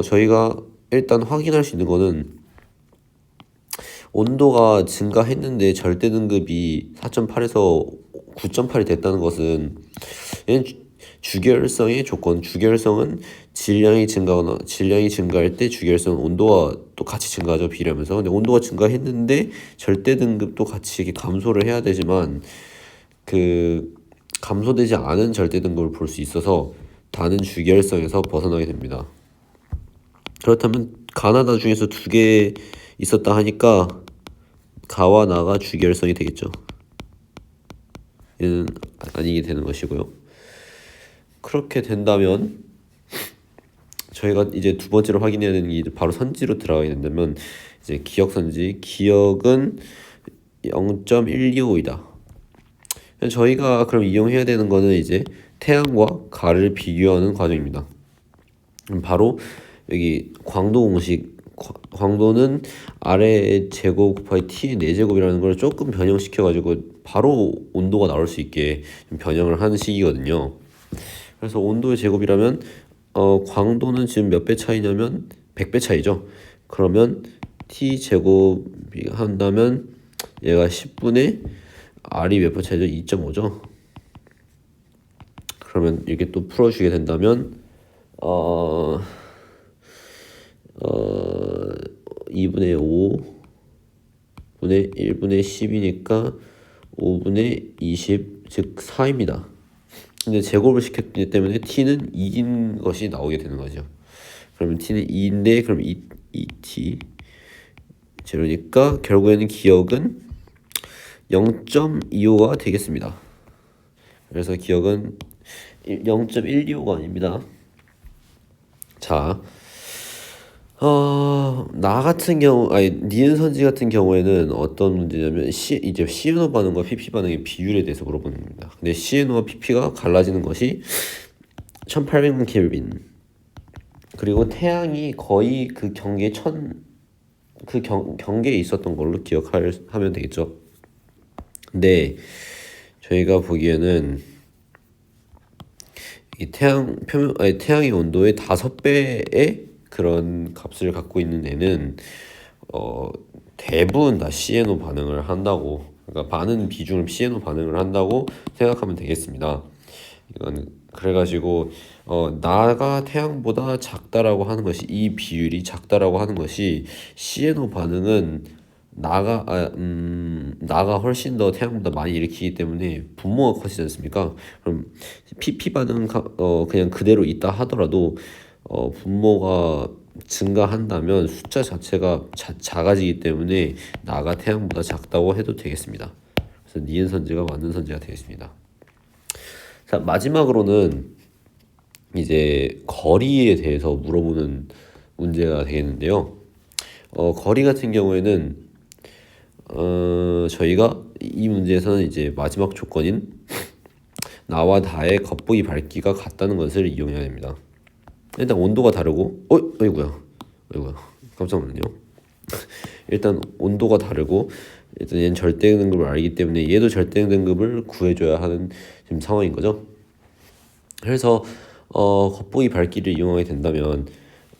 저희가 일단 확인할 수 있는 거는, 온도가 증가했는데 절대 등급이 4.8에서 9.8이 됐다는 것은 얘는 주결성의 조건, 주결성은 질량이 증가할 때 주결성은 온도와 또 같이 증가하죠, 비례하면서. 근데 온도가 증가했는데 절대 등급도 같이 이렇게 감소를 해야 되지만 그 감소되지 않은 절대 등급을 볼 수 있어서 다는 주결성에서 벗어나게 됩니다. 그렇다면 가나다 중에서 두 개 있었다 하니까 가와 나가 주결성이 되겠죠. 얘는 아니게 되는 것이고요. 그렇게 된다면 저희가 이제 두 번째로 확인해야 되는 게 바로 선지로 들어가게 된다면 이제 기억선지, 기억은 0.125이다. 저희가 그럼 이용해야 되는 거는 이제 태양과 가를 비교하는 과정입니다. 바로 여기 광도 공식, 광도는 R의 제곱 곱하기 T의 4제곱이라는 걸 조금 변형시켜 가지고 바로 온도가 나올 수 있게 변형을 하는 식이거든요. 그래서 온도의 제곱이라면 광도는 지금 몇 배 차이냐면 100배 차이죠. 그러면 T 제곱이 한다면 얘가 10분의 R이 몇 배 차이죠? 2.5죠. 그러면 이렇게 또 풀어주게 된다면 2분의 5분의 1분의 10이니까 5분의 20, 즉 4입니다. 근데 제곱을 시켰기 때문에 t는 2인 것이 나오게 되는 거죠. 그러면 t는 2인데 그럼 2t 제로니까 결국에는 기억은 0.25가 되겠습니다. 그래서 기억은 0.125가 아닙니다. 자, 나 같은 경우, 니은 선지 같은 경우에는 어떤 문제냐면 이제 CNO 반응과 PP 반응의 비율에 대해서 물어보는 겁니다. 근데 CNO와 PP가 갈라지는 것이 1800만 켈빈, 그리고 태양이 거의 그 경계에 경계에 있었던 걸로 기억하면 되겠죠. 근데 저희가 보기에는 이 태양의 온도의 5배의 그런 값을 갖고 있는 애는 대부분 다 CNO 반응을 한다고, 그러니까 많은 비중을 CNO 반응을 한다고 생각하면 되겠습니다. 이건 그래가지고 나가 태양보다 작다라고 하는 것이, 이 비율이 작다라고 하는 것이 CNO 반응은 나가 훨씬 더 태양보다 많이 일으키기 때문에 분모가 커지지 않습니까? 그럼 PP 반응은 그냥 그대로 있다 하더라도 분모가 증가한다면 숫자 자체가 작아지기 때문에 나가 태양보다 작다고 해도 되겠습니다. 그래서 니은 선지가 맞는 선지가 되겠습니다. 자, 마지막으로는 이제 거리에 대해서 물어보는 문제가 되겠는데요. 거리 같은 경우에는 저희가 이 문제에서는 이제 마지막 조건인 나와 다의 겉보기 밝기가 같다는 것을 이용해야 됩니다. 일단 온도가 다르고, 어이구야, 깜짝 놀랐네요. 일단 온도가 다르고, 일단 얘는 절대 등급을 알기 때문에 얘도 절대 등급을 구해줘야 하는 지금 상황인 거죠. 그래서 겉보기 밝기를 이용하게 된다면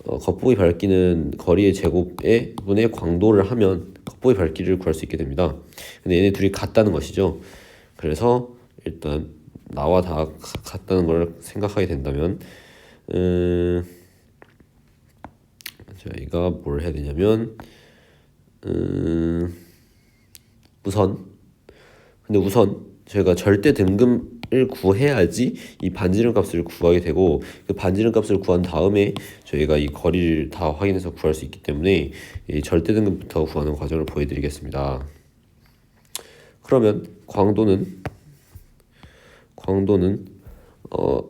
겉보기 밝기는 거리의 제곱에 분의 광도를 하면 겉보기 밝기를 구할 수 있게 됩니다. 근데 얘네 둘이 같다는 것이죠. 그래서 일단 나와 다 같다는 걸 생각하게 된다면 저희가 뭘 해야 되냐면 우선 저희가 절대 등급을 구해야지 이 반지름 값을 구하게 되고, 그 반지름 값을 구한 다음에 저희가 이 거리를 다 확인해서 구할 수 있기 때문에 이 절대 등급부터 구하는 과정을 보여드리겠습니다. 그러면 광도는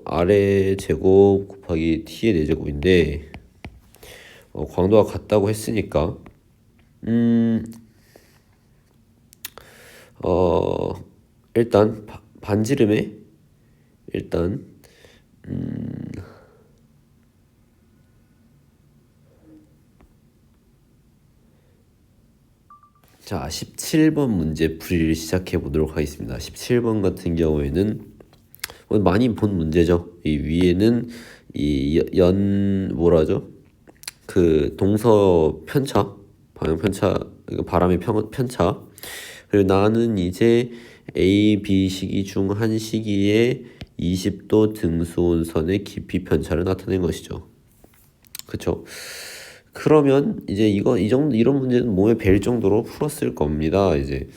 R의 제곱 곱하기 T의 4제곱인데 광도가 같다고 했으니까 일단 반지름에 자, 17번 문제 풀이를 시작해 보도록 하겠습니다. 17번 같은 경우에는 많이 본 문제죠. 이 위에는 그 동서 편차, 방향 편차, 바람의 편차. 그리고 나는 이제 A, B 시기 중 한 시기에 20도 등수온선의 깊이 편차를 나타낸 것이죠. 그쵸? 그러면 이제 이런 문제는 몸에 벨 정도로 풀었을 겁니다. 이제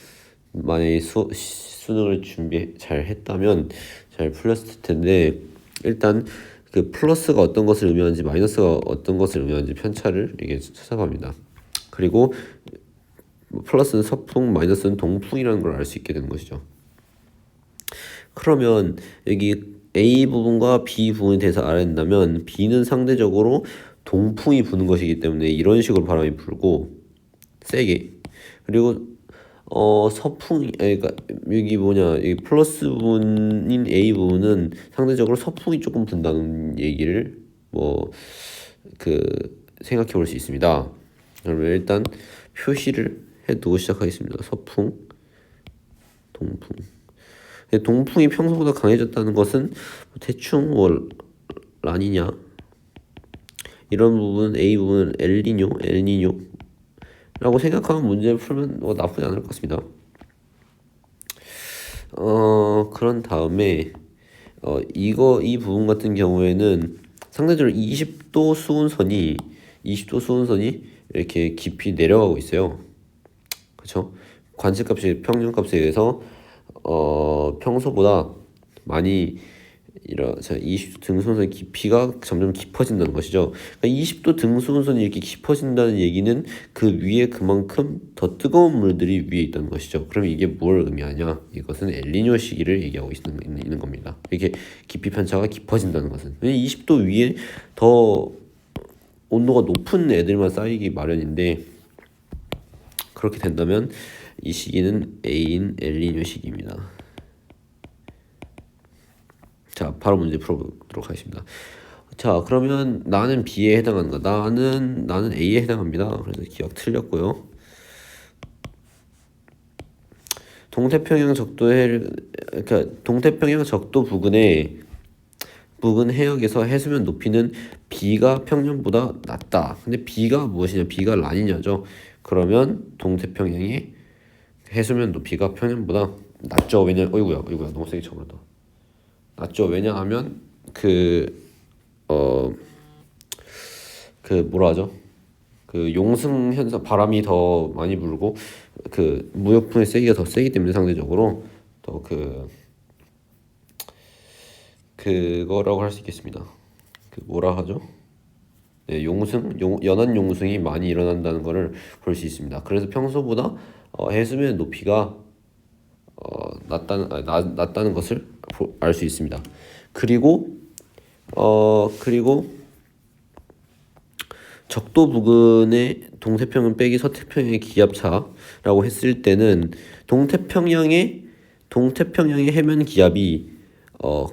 만약에 수능을 준비 잘 했다면 잘 풀렸을 텐데, 일단 그 플러스가 어떤 것을 의미하는지 마이너스가 어떤 것을 의미하는지 편차를 이게 찾아갑니다. 그리고 플러스는 서풍, 마이너스는 동풍이라는 걸 알 수 있게 되는 것이죠. 그러면 여기 A 부분과 B 부분에 대해서 알아야 된다면, B는 상대적으로 동풍이 부는 것이기 때문에 이런 식으로 바람이 불고 세게, 그리고 그러니까 여기 여기 플러스 부분인 A 부분은 상대적으로 서풍이 조금 분다는 얘기를 생각해 볼 수 있습니다. 그러면 일단 표시를 해두고 시작하겠습니다. 서풍, 동풍. 동풍이 평소보다 강해졌다는 것은 대충 라니냐 이런 부분, A 부분 엘니뇨라고 생각하면 문제를 풀면 나쁘지 않을 것 같습니다. 그런 다음에 이 부분 같은 경우에는 상대적으로 20도 수온선이 이렇게 깊이 내려가고 있어요. 그렇죠? 관측값이 평균값에 의해서 평소보다 많이 20도 등수온선의 깊이가 점점 깊어진다는 것이죠. 그러니까 20도 등수온선이 이렇게 깊어진다는 얘기는 그 위에 그만큼 더 뜨거운 물들이 위에 있다는 것이죠. 그럼 이게 뭘 의미하냐? 이것은 엘니뇨 시기를 얘기하고 있는 겁니다. 이렇게 깊이 편차가 깊어진다는 것은 20도 위에 더 온도가 높은 애들만 쌓이기 마련인데, 그렇게 된다면 이 시기는 A인 엘니뇨 시기입니다. 자, 바로 문제 풀어보도록 하겠습니다. 자, 그러면 나는 B에 해당하는가? 나는 A에 해당합니다. 그래서 기억 틀렸고요. 동태평양 적도 부근 해역에서 해수면 높이는 B가 평년보다 낮다. 근데 B가 무엇이냐? B가 라니냐죠. 그러면 동태평양의 해수면 높이가 평년보다 낮죠. 어이구야, 너무 세게 쳐버렸다. 낮죠. 왜냐하면 용승 현상, 바람이 더 많이 불고 무역풍의 세기가 더 세기 때문에 상대적으로 더 그거라고 할 수 있겠습니다. 뭐라 하죠? 네, 연안 용승이 많이 일어난다는 것을 볼 수 있습니다. 그래서 평소보다 해수면 높이가 낮다는 것을 알 수 있습니다. 그리고 적도 부근의 동태평양 빼기 서태평양의 기압차라고 했을 때는 동태평양의 해면 기압이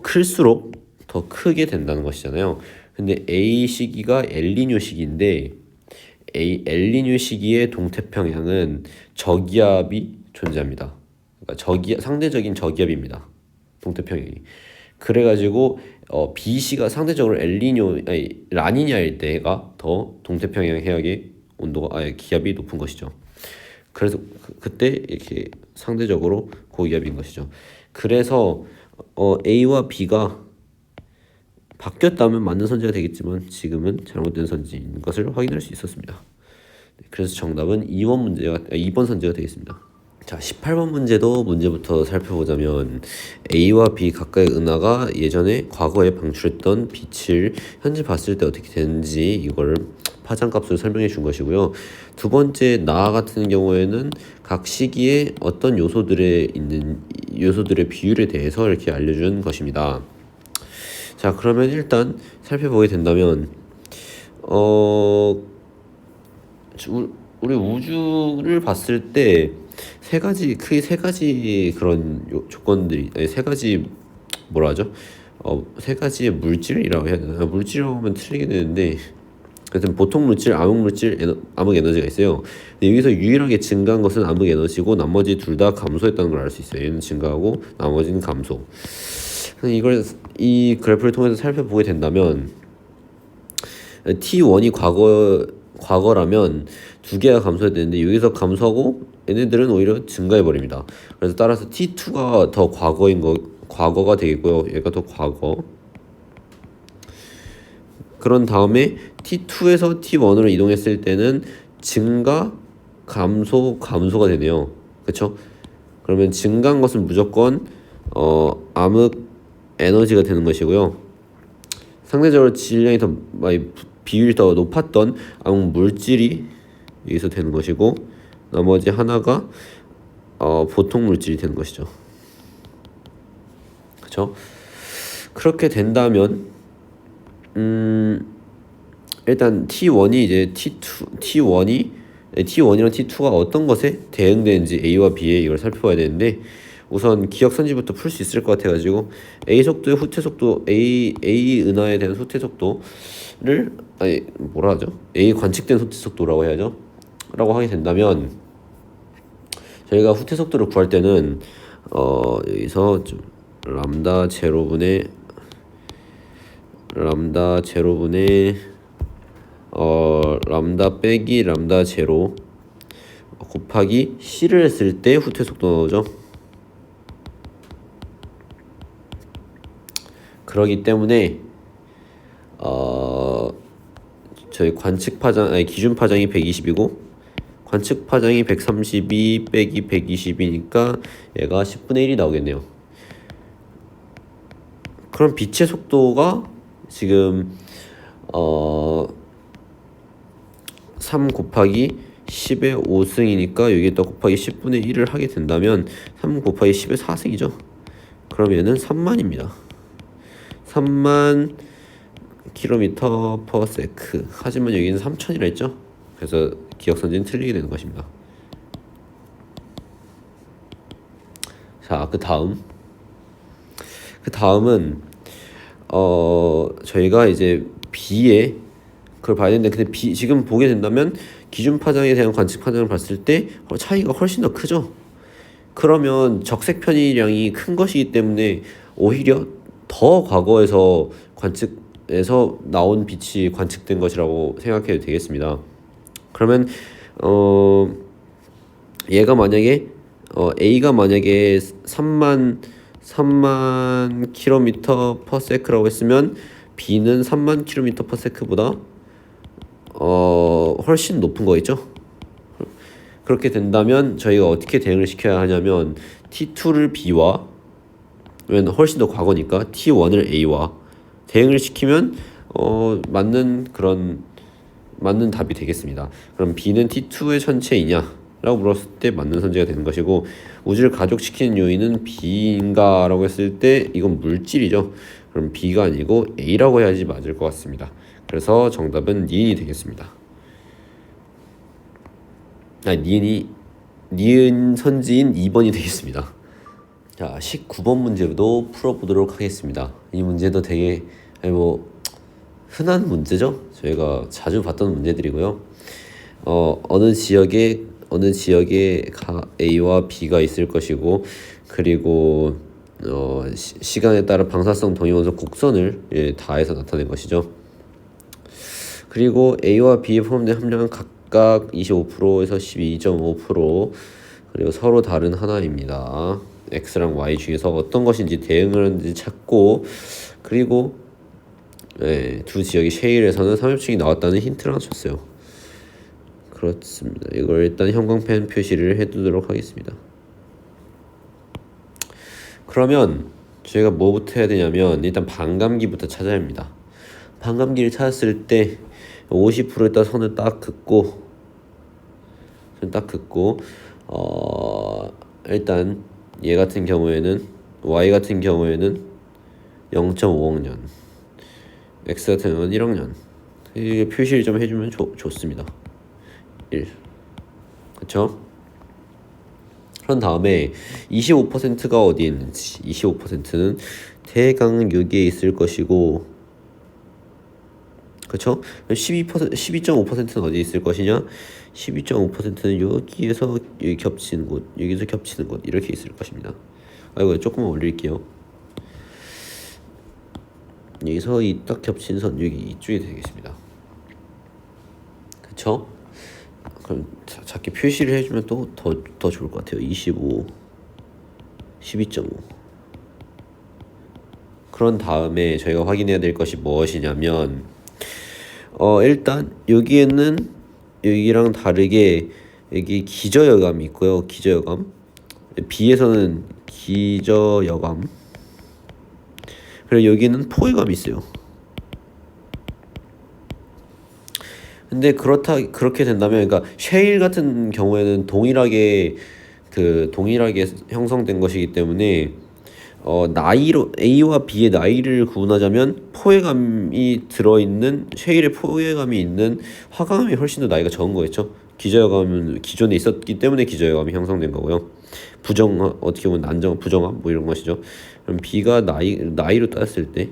클수록 더 크게 된다는 것이잖아요. 근데 A 시기가 엘니뇨 시기인데 엘니뇨 시기의 동태평양은 저기압이 존재합니다. 그러니까 상대적인 저기압입니다. 동태평양이. 그래가지고 B시가 상대적으로 라니냐일 때가 더 동태평양 해역의 온도가 기압이 높은 것이죠. 그래서 그때 이렇게 상대적으로 고기압인 것이죠. 그래서 A와 B가 바뀌었다면 맞는 선지가 되겠지만 지금은 잘못된 선지인 것을 확인할 수 있었습니다. 그래서 정답은 2번 선지가 되겠습니다. 자, 18번 문제도 문제부터 살펴보자면 A와 B 각각의 은하가 예전에 과거에 방출했던 빛을 현재 봤을 때 어떻게 되는지 이걸 파장값으로 설명해 준 것이고요. 두 번째 나 같은 경우에는 각 시기에 어떤 요소들의 비율에 대해서 이렇게 알려준 것입니다. 자, 그러면 일단 살펴보게 된다면 우리 우주를 봤을 때 크게 세 가지 그런 조건들이, 세 가지 세 가지의 물질이라고 해야 되나? 물질이라고 하면 틀리게 되는데, 하여튼 보통 물질, 암흑 에너지가 있어요. 근데 여기서 유일하게 증가한 것은 암흑 에너지고 나머지 둘 다 감소했다는 걸 알 수 있어요. 얘는 증가하고 나머지는 감소. 이 그래프를 통해서 살펴보게 된다면 T1이 과거라면 두 개가 감소해야 되는데 여기서 감소하고 얘네들은 오히려 증가해 버립니다. 그래서 따라서 T2가 더 과거가 되겠고요. 얘가 더 과거. 그런 다음에 T2에서 T1으로 이동했을 때는 증가, 감소가 되네요. 그쵸? 그러면 증가한 것은 무조건 암흑 에너지가 되는 것이고요. 상대적으로 질량이 더 많이 비율이 더 높았던 암흑 물질이 여기서 되는 것이고, 나머지 하나가 보통 물질이 되는 것이죠. 그쵸? 그렇게 된다면 일단 T1이 이제 T1이랑 T2가 어떤 것에 대응되는지 A와 B에 이걸 살펴봐야 되는데, 우선 기억선지부터 풀 수 있을 것 같아가지고 A 속도의 후퇴 속도, A 은하에 대한 후퇴 속도를 뭐라 하죠? A 관측된 후퇴 속도라고 해야죠. 라고 하게 된다면 저희가 후퇴 속도를 구할 때는 여기서 좀 람다 제로분의 람다 빼기 람다 제로 곱하기 C를 했을 때 후퇴 속도 나오죠. 그러기 때문에 저희 기준 파장이 120이고 관측 파장이 132 빼기 120이니까 얘가 10분의 1이 나오겠네요. 그럼 빛의 속도가 지금 3 곱하기 10의 5승이니까 여기에다 곱하기 10분의 1을 하게 된다면 3 곱하기 10의 4승이죠. 그럼 얘는 3만입니다. 3만 킬로미터 퍼 세크. 하지만 여기는 3000이라 했죠. 그래서 기억선지는 틀리게 되는 것입니다. 자, 그 다음은 저희가 이제 B에 그걸 봐야 되는데, 근데 지금 보게 된다면 기준 파장에 대한 관측 파장을 봤을 때 차이가 훨씬 더 크죠. 그러면 적색 편의량이 큰 것이기 때문에 오히려 더 과거에서 관측에서 나온 빛이 관측된 것이라고 생각해도 되겠습니다. 그러면 얘가 만약에 A가 만약에 3만 킬로미터 퍼 세크라고 했으면 B는 3만 킬로미터 퍼 세크보다 훨씬 높은 거겠죠. 그렇게 된다면 저희가 어떻게 대응을 시켜야 하냐면 T2를 B와, 왜냐면 훨씬 더 과거니까 T1을 A와 대응을 시키면 맞는 답이 되겠습니다. 그럼 B는 T2의 전체이냐 라고 물었을 때 맞는 선지가 되는 것이고, 우주를 가족시키는 요인은 B인가 라고 했을 때 이건 물질이죠. 그럼 B가 아니고 A라고 해야지 맞을 것 같습니다. 그래서 정답은 니은이 되겠습니다. 니은 선지인 2번이 되겠습니다. 자, 19번 문제도 풀어보도록 하겠습니다. 이 문제도 되게 흔한 문제죠. 저희가 자주 봤던 문제들이고요. 어느 지역에 A와 B가 있을 것이고, 그리고 시간에 따라 방사성 동위원소 곡선을 다해서 나타낸 것이죠. 그리고 A와 B에 포함된 함량은 각각 25%에서 12.5%, 그리고 서로 다른 하나입니다. X랑 Y 중에서 어떤 것인지 대응을 하는지 찾고, 그리고 두 지역이 쉐일에서는 삼엽층이 나왔다는 힌트를 하나 줬어요. 그렇습니다. 이걸 일단 형광펜 표시를 해두도록 하겠습니다. 그러면 저희가 뭐부터 해야 되냐면 일단 반감기부터 찾아야 합니다. 반감기를 찾았을 때 50%에다 선을 딱 긋고 일단 얘 같은 경우에는 Y 같은 경우에는 0.5억 년, X 같은 경우는 1억 년. 이게 표시를 좀 해주면 좋습니다. 1. 그쵸? 그런 다음에 25%가 어디에 있는지, 25%는 대강유기에 있을 것이고, 그쵸? 12.5%는 어디에 있을 것이냐? 12.5%는 여기에서 여기 겹치는 곳, 여기서 겹치는 곳, 이렇게 있을 것입니다. 조금만 올릴게요. 여기서 이 딱 겹친 선 여기 이쪽이 되겠습니다. 그쵸? 그럼 작게 표시를 해주면 또 더 좋을 것 같아요. 25, 12.5. 그런 다음에 저희가 확인해야 될 것이 무엇이냐면 일단 여기에는 여기랑 다르게 여기 기저여감이 있고요. 기저여감. B에서는 기저여감. 그리고 여기는 포회감이 있어요. 근데 그렇게 된다면, 그러니까 쉐일 같은 경우에는 동일하게 형성된 것이기 때문에 나이로 A와 B의 나이를 구분하자면 포회감이 들어있는 쉐일에 포회감이 있는 화강암이 훨씬 더 나이가 적은 거겠죠. 기저여감은 기존에 있었기 때문에 기저여감이 형성된 거고요. 어떻게 보면 부정암 뭐 이런 것이죠. 그럼 B가 나이로 따졌을 때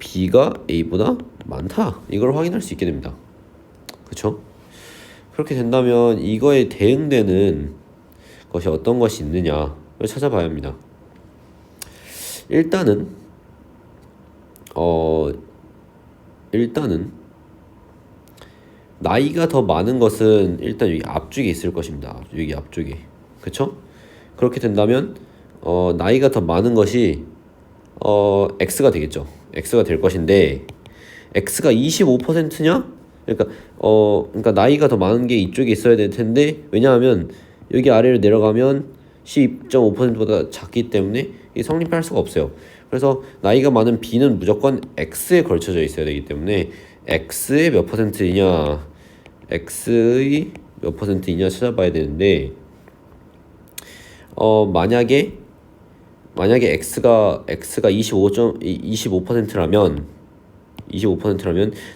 B가 A보다 많다, 이걸 확인할 수 있게 됩니다. 그렇죠? 그렇게 된다면 이거에 대응되는 것이 어떤 것이 있느냐를 찾아봐야 합니다. 일단은 나이가 더 많은 것은 일단 여기 앞쪽에 있을 것입니다. 여기 앞쪽에. 그쵸? 그렇게 된다면 나이가 더 많은 것이 X가 되겠죠. X가 될 것인데 X가 25%냐? 그러니까 나이가 더 많은 게 이쪽에 있어야 될 텐데, 왜냐하면 여기 아래로 내려가면 12.5%보다 작기 때문에 이 성립할 수가 없어요. 그래서 나이가 많은 B는 무조건 X에 걸쳐져 있어야 되기 때문에 X의 몇 퍼센트이냐, X의 몇 퍼센트이냐 찾아봐야 되는데, 만약에 X가 25%라면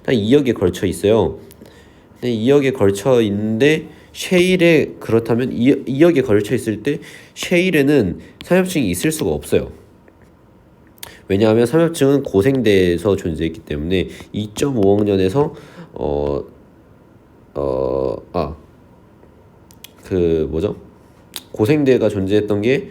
딱 2억에 걸쳐 있어요. 근데 2억에 걸쳐 있는데 쉐일에, 그렇다면 2억에 걸쳐 있을 때 쉐일에는 삼엽층이 있을 수가 없어요. 왜냐하면 삼엽층은 고생대에서 존재했기 때문에 2.5억 년에서 고생대가 존재했던 게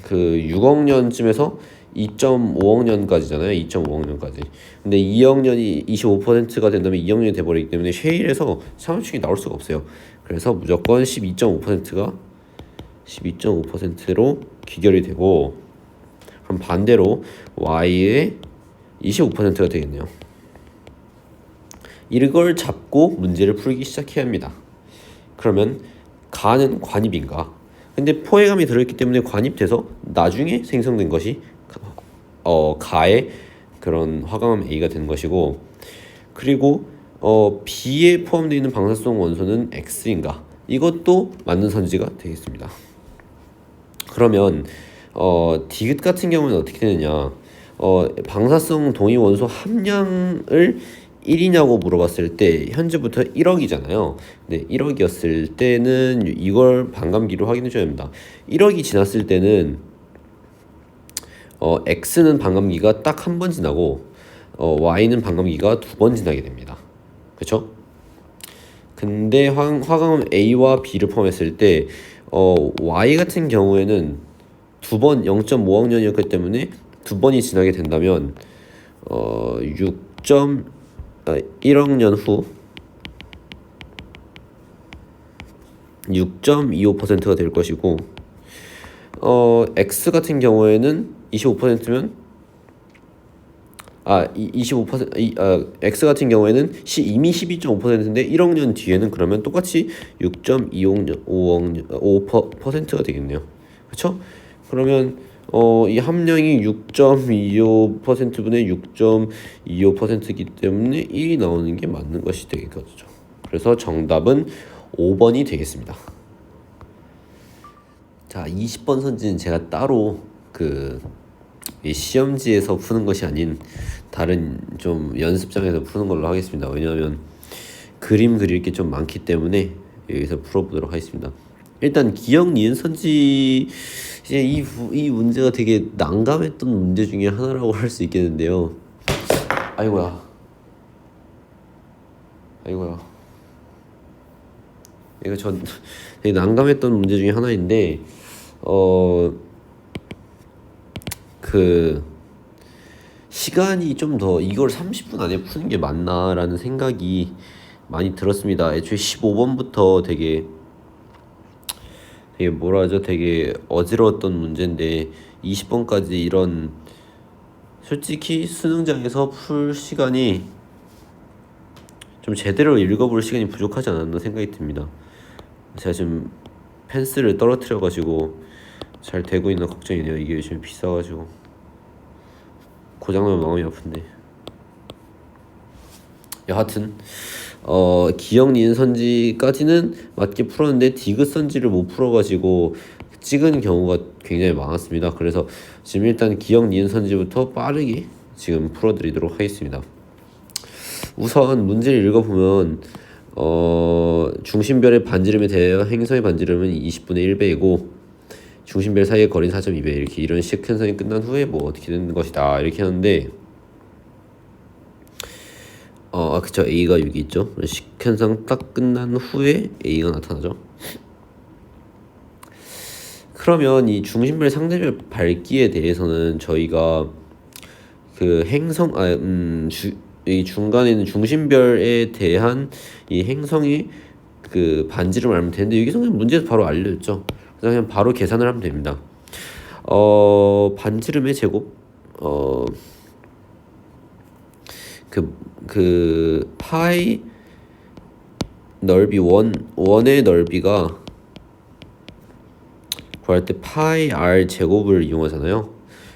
6억 년쯤에서 2.5억 년까지잖아요. 2.5억 년까지. 근데 2억 년이 25%가 된다면 2억 년이 돼버리기 때문에 쉐일에서 삼엽층이 나올 수가 없어요. 그래서 무조건 12.5%로 귀결이 되고, 그럼 반대로 Y의 25%가 되겠네요. 이걸 잡고 문제를 풀기 시작해야 합니다. 그러면 가는 관입인가? 근데 포회감이 들어있기 때문에 관입돼서 나중에 생성된 것이 가의 그런 화강암 A가 되는 것이고, 그리고 B에 포함되어 있는 방사성 원소는 X인가? 이것도 맞는 선지가 되겠습니다. 그러면 디귿 같은 경우는 어떻게 되느냐? 방사성 동위 원소 함량을 1이냐고 물어봤을 때 현재부터 1억이잖아요. 근데 1억이었을 때는 이걸 반감기로 확인해 줘야 됩니다. 1억이 지났을 때는 X는 반감기가 딱 한 번 지나고 Y는 반감기가 2번 지나게 됩니다. 그렇죠? 근데 화강암 A와 B를 포함했을 때 Y 같은 경우에는 2번 0.5억 년이었기 때문에 2번이 지나게 된다면 1억 년 후 6.25%가 될 것이고, X 같은 경우에는 25%면 X 같은 경우에는 이미 12.5%인데 1억 년 뒤에는 그러면 똑같이 6.25%가 되겠네요. 그렇죠? 그러면 이 함량이 6.25%분의 6.25%이기 때문에 1이 나오는 게 맞는 것이 되겠죠. 그래서 정답은 5번이 되겠습니다. 자, 20번 선지는 제가 따로 시험지에서 푸는 것이 아닌 다른 좀 연습장에서 푸는 걸로 하겠습니다. 왜냐하면 그림 그릴 게 좀 많기 때문에 여기서 풀어보도록 하겠습니다. 일단 기억 니은 선지, 이제 이 문제가 되게 난감했던 문제 중에 하나라고 할 수 있겠는데요. 아이고야. 이거 전 되게 난감했던 문제 중에 하나인데 시간이 좀 더 이걸 30분 안에 푸는 게 맞나라는 생각이 많이 들었습니다. 애초에 15번부터 되게 되게 뭐라 하죠? 되게 어지러웠던 문제인데 20번까지 이런 솔직히 수능장에서 풀 시간이 좀 제대로 읽어볼 시간이 부족하지 않았나 생각이 듭니다. 제가 지금 펜스를 떨어뜨려가지고 잘 되고 있나 걱정이네요. 이게 요즘 비싸가지고 고장나면 마음이 아픈데. 여하튼 기억 니은 선지까지는 맞게 풀었는데 디귿 선지를 못 풀어가지고 찍은 경우가 굉장히 많았습니다. 그래서 지금 일단 기억 니은 선지부터 빠르게 지금 풀어드리도록 하겠습니다. 우선 문제를 읽어보면 중심별의 반지름에 대하여 행성의 반지름은 20분의 1배이고 중심별 사이의 거리는 4.2배 이렇게 이런 식 현상이 끝난 후에 뭐 어떻게 되는 것이다 이렇게 하는데 그쵸. A가 여기 있죠. 식현상 딱 끝난 후에 A가 나타나죠. 그러면 이 중심별 상대별 밝기에 대해서는 저희가 그 행성 이 중간에 있는 중심별에 대한 이 행성의 그 반지름을 알면 되는데 여기서 그냥 문제에서 바로 알려줬죠. 그래서 그냥 바로 계산을 하면 됩니다. 반지름의 제곱 그 파이 넓이 원의 넓이가 구할 때 파이 r 제곱을 이용하잖아요.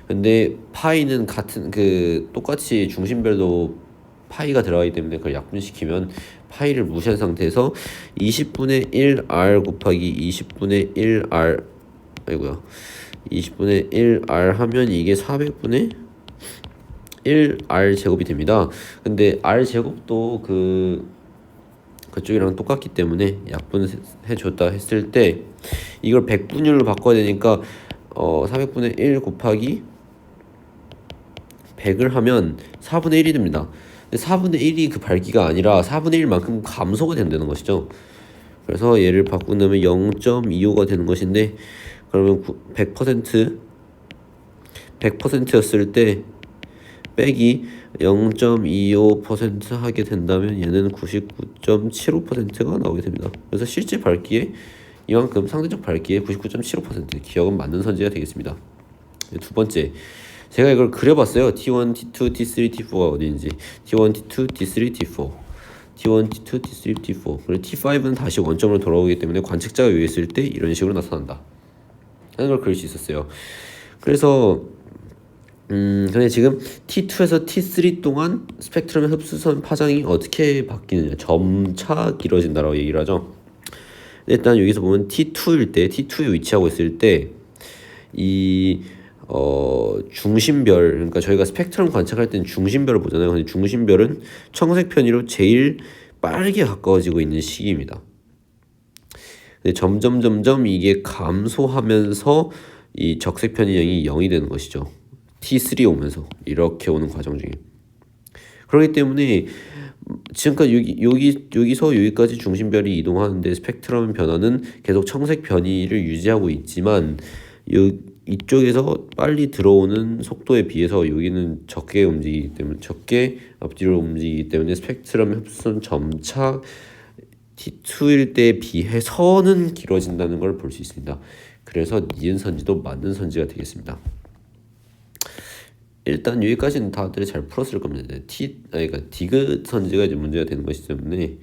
근데 파이는 같은 그 똑같이 중심별도 파이가 들어가기 때문에 그걸 약분시키면 파이를 무시한 상태에서 20분의 1r 곱하기 20분의 1r 20분의 1r 하면 이게 400분의 1r 제곱이 됩니다. 근데 r 제곱도 그쪽이랑 똑같기 때문에 약분해 줬다 했을 때 이걸 100분율로 바꿔야 되니까 400분의 1 곱하기 100을 하면 4분의 1이 됩니다. 근데 4분의 1이 그 밝기가 아니라 4분의 1만큼 감소가 된다는 것이죠. 그래서 얘를 바꾼다면 0.25가 되는 것인데 그러면 100%였을 때 빼기 0.25% 하게 된다면 얘는 99.75%가 나오게 됩니다. 그래서 실제 밝기에 이만큼 상대적 밝기의 99.75% 기억은 맞는 선지가 되겠습니다. 두 번째, 제가 이걸 그려봤어요. T1, T2, T3, T4가 어디인지. T1, T2, T3, T4 T1, T2, T3, T4 그리고 T5는 다시 원점으로 돌아오기 때문에 관측자가 위에 있을 때 이런 식으로 나타난다 하는 걸 그릴 수 있었어요. 그래서 근데 지금 T2에서 T3 동안 스펙트럼의 흡수선 파장이 어떻게 바뀌느냐, 점차 길어진다라고 얘기를 하죠. 일단 여기서 보면 T2일 때, T2에 위치하고 있을 때 이 중심별, 그러니까 저희가 스펙트럼 관측할 때는 중심별을 보잖아요. 근데 중심별은 청색 편의로 제일 빠르게 가까워지고 있는 시기입니다. 근데 점점 이게 감소하면서 이 적색 편의형이 0이 되는 것이죠. T3 오면서 이렇게 오는 과정 중에. 그렇기 때문에 지금까지 여기서 여기까지 중심별이 이동하는데 스펙트럼 변화는 계속 청색 변이를 유지하고 있지만 이쪽에서 빨리 들어오는 속도에 비해서 여기는 적게 움직이기 때문에 적게 앞뒤로 움직이기 때문에 스펙트럼 흡수는 점차 T2일 때에 비해서는 길어진다는 걸 볼 수 있습니다. 그래서 니은 선지도 맞는 선지가 되겠습니다. 일단 여기까지는 다들 잘 풀었을 겁니다. 그러니까 디귿 선지가 이제 문제가 되는 것이기 때문에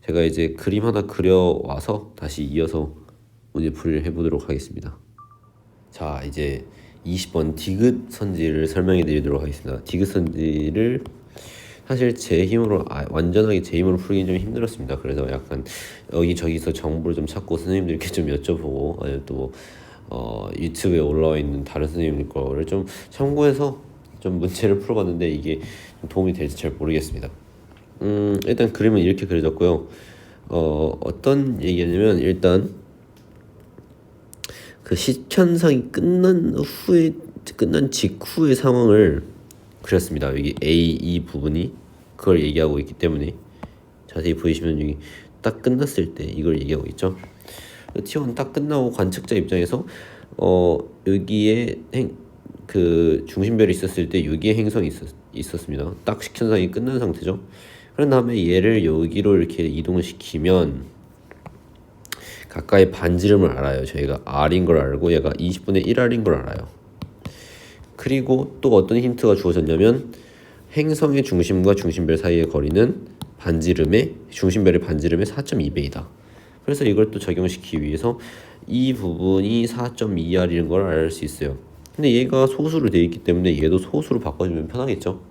제가 이제 그림 하나 그려와서 다시 이어서 문제풀이를 해보도록 하겠습니다. 자, 이제 20번 디귿 선지를 설명해 드리도록 하겠습니다. 디귿 선지를 사실 제 힘으로 완전하게 제 힘으로 풀기는 좀 힘들었습니다. 그래서 약간 여기저기서 정보를 좀 찾고 선생님들께 좀 여쭤보고 아니면 또 유튜브에 올라와 있는 다른 선생님들 거를 좀 참고해서 좀 문제를 풀어봤는데 이게 도움이 될지 잘 모르겠습니다. 일단 그림은 이렇게 그려졌고요. 어떤 얘기냐면 일단 그 시현상이 끝난 직후의 상황을 그렸습니다. 여기 A, E 부분이 그걸 얘기하고 있기 때문에 자세히 보시면 여기 딱 끝났을 때 이걸 얘기하고 있죠. T1 딱 끝나고 관측자 입장에서 여기에 그 중심별이 있었을 때 여기에 행성이 있었습니다. 딱 식현상이 끝난 상태죠. 그런 다음에 얘를 여기로 이렇게 이동을 시키면 각각의 반지름을 알아요. 저희가 R인 걸 알고 얘가 20분의 1R인 걸 알아요. 그리고 또 어떤 힌트가 주어졌냐면 행성의 중심과 중심별 사이의 거리는 중심별의 반지름의 4.2배이다. 그래서 이걸 또 적용시키기 위해서 이 부분이 4.2R인 걸 알 수 있어요. 근데 얘가 소수로 되어 있기 때문에 얘도 소수로 바꿔주면 편하겠죠.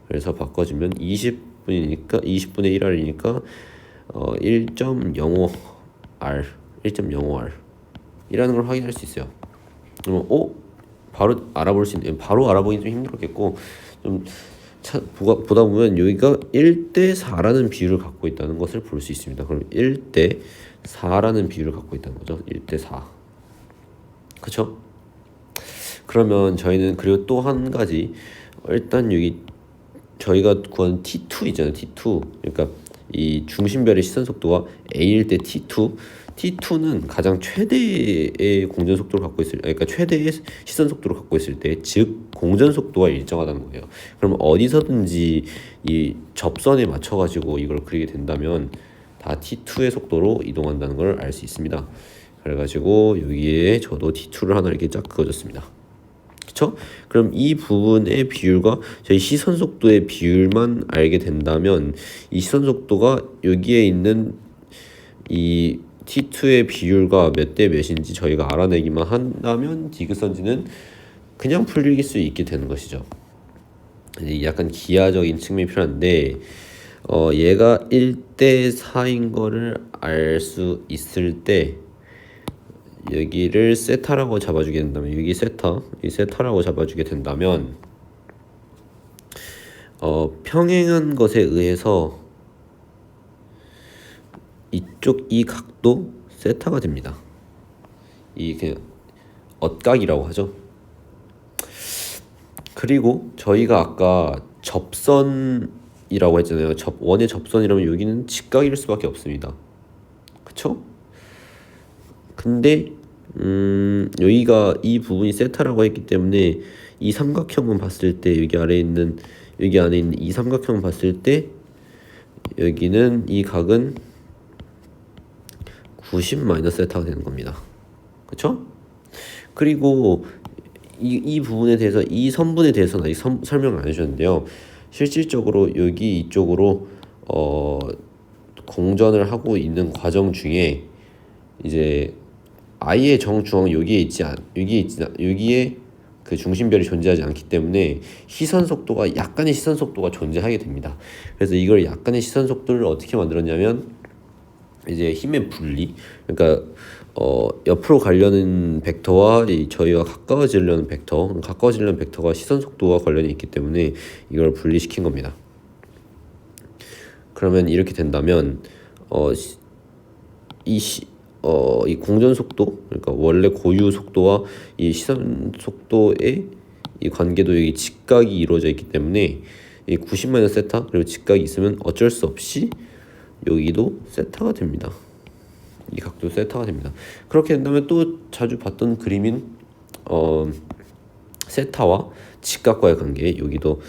그래서 바꿔주면 20분의 1R이니까 1.05R 이라는 걸 확인할 수 있어요. 그러면 바로 알아볼 수 있는, 바로 알아보기 좀 힘들었겠고 좀 보다 보면 여기가 1대4라는 비율을 갖고 있다는 것을 볼 수 있습니다. 그럼 1대4라는 비율을 갖고 있다는 거죠. 1대4. 그쵸? 그러면 저희는 그리고 또 한 가지, 일단 여기 저희가 구한 T2 있잖아요. T2. 그러니까 이 중심별의 시선 속도가 A일 때 T2는 가장 최대의 공전 속도를 갖고 그러니까 최대의 시선 속도를 갖고 있을 때, 즉 공전 속도가 일정하다는 거예요. 그럼 어디서든지 이 접선에 맞춰 가지고 이걸 그리게 된다면 다 T2의 속도로 이동한다는 걸 알 수 있습니다. 그래 가지고 여기에 저도 T2를 하나 이렇게 쫙 그어줬습니다. 그쵸? 그럼 이 부분의 비율과 저희 시선 속도의 비율만 알게 된다면 이 시선 속도가 여기에 있는 이 T2의 비율과 몇 대 몇인지 저희가 알아내기만 한다면 디귿선지는 그냥 풀릴 수 있게 되는 것이죠. 약간 기하적인 측면이 필요한데 얘가 1대4인 거를 알 수 있을 때 여기를 세타라고 잡아주게 된다면, 여기 이 세타라고 잡아주게 된다면 평행한 것에 의해서 이쪽 이 각도 세타가 됩니다. 이 그냥 엇각이라고 하죠. 그리고 저희가 아까 접선이라고 했잖아요. 원의 접선이라면 여기는 직각일 수밖에 없습니다. 그쵸? 근데 여기가 이 부분이 세타라고 했기 때문에 이 삼각형만 봤을 때 여기 안에 있는 이 삼각형을 봤을 때 여기는 이 각은 90 세타가 되는 겁니다. 그쵸? 그리고 이 부분에 대해서, 이 선분에 대해서는 아직 설명을 안 해주셨는데요. 실질적으로 여기 이쪽으로 공전을 하고 있는 과정 중에 이제 아예 정중앙 여기에 그 중심별이 존재하지 않기 때문에 약간의 시선 속도가 존재하게 됩니다. 그래서 이걸 약간의 시선 속도를 어떻게 만들었냐면 이제 힘의 분리, 그러니까 옆으로 가려는 벡터와 저희와 가까워지려는 벡터가 시선 속도와 관련이 있기 때문에 이걸 분리시킨 겁니다. 그러면 이렇게 된다면 이 공전 속도, 그러니까 원래 고유 속도와 이 시선 속도의 이 관계도 여기 직각이 이루어져 있기 때문에 이 90 세타 그리고 직각이 있으면 어쩔 수 없이 여기도 세타가 됩니다. 이 각도 세타가 됩니다. 그렇게 된다면 또 자주 봤던 그림인 세타와 직각과의 관계, 여기도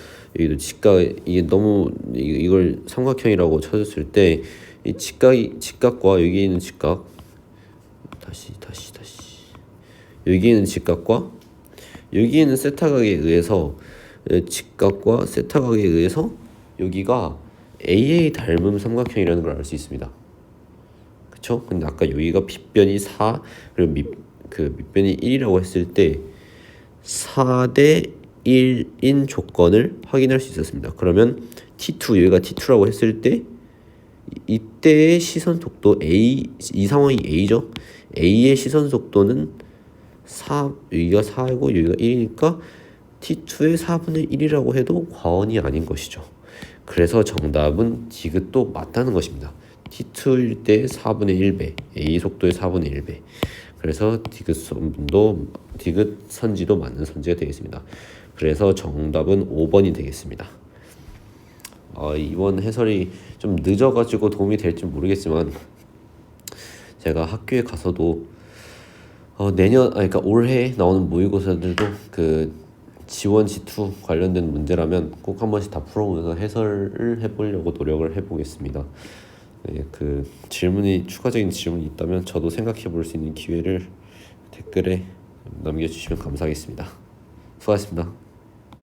직각, 이게 너무 이걸 삼각형이라고 쳐줬을 때 이 직각과 여기 있는 직각, 다시 여기 있는 직각과 여기 있는 세타각에 의해서, 직각과 세타각에 의해서 여기가 AA 닮은 삼각형이라는 걸 알 수 있습니다. 그쵸? 근데 아까 여기가 빗변이 4 그리고 밑변이 1이라고 했을 때 4대 1인 조건을 확인할 수 있었습니다. 그러면 T2, 여기가 T2라고 했을 때 이때의 시선 속도 A, 이 상황이 A죠. A의 시선 속도는 여기가 4이고 여기가 1이니까 T2의 4분의 1이라고 해도 과언이 아닌 것이죠. 그래서 정답은 디귿도 맞다는 것입니다. T2일 때 4분의 1배, A 속도의 4분의 1배. 그래서 디귿선지도 맞는 선지가 되겠습니다. 그래서 정답은 5번이 되겠습니다. 이번 해설이 좀 늦어가지고 도움이 될지 모르겠지만 제가 학교에 가서도 그러니까 올해 나오는 모의고사들도 그 지원 G2 관련된 문제라면 꼭 한 번씩 다 풀어보면서 해설을 해보려고 노력을 해보겠습니다. 네, 그 추가적인 질문이 있다면 저도 생각해 볼 수 있는 기회를 댓글에 남겨주시면 감사하겠습니다. 수고하셨습니다.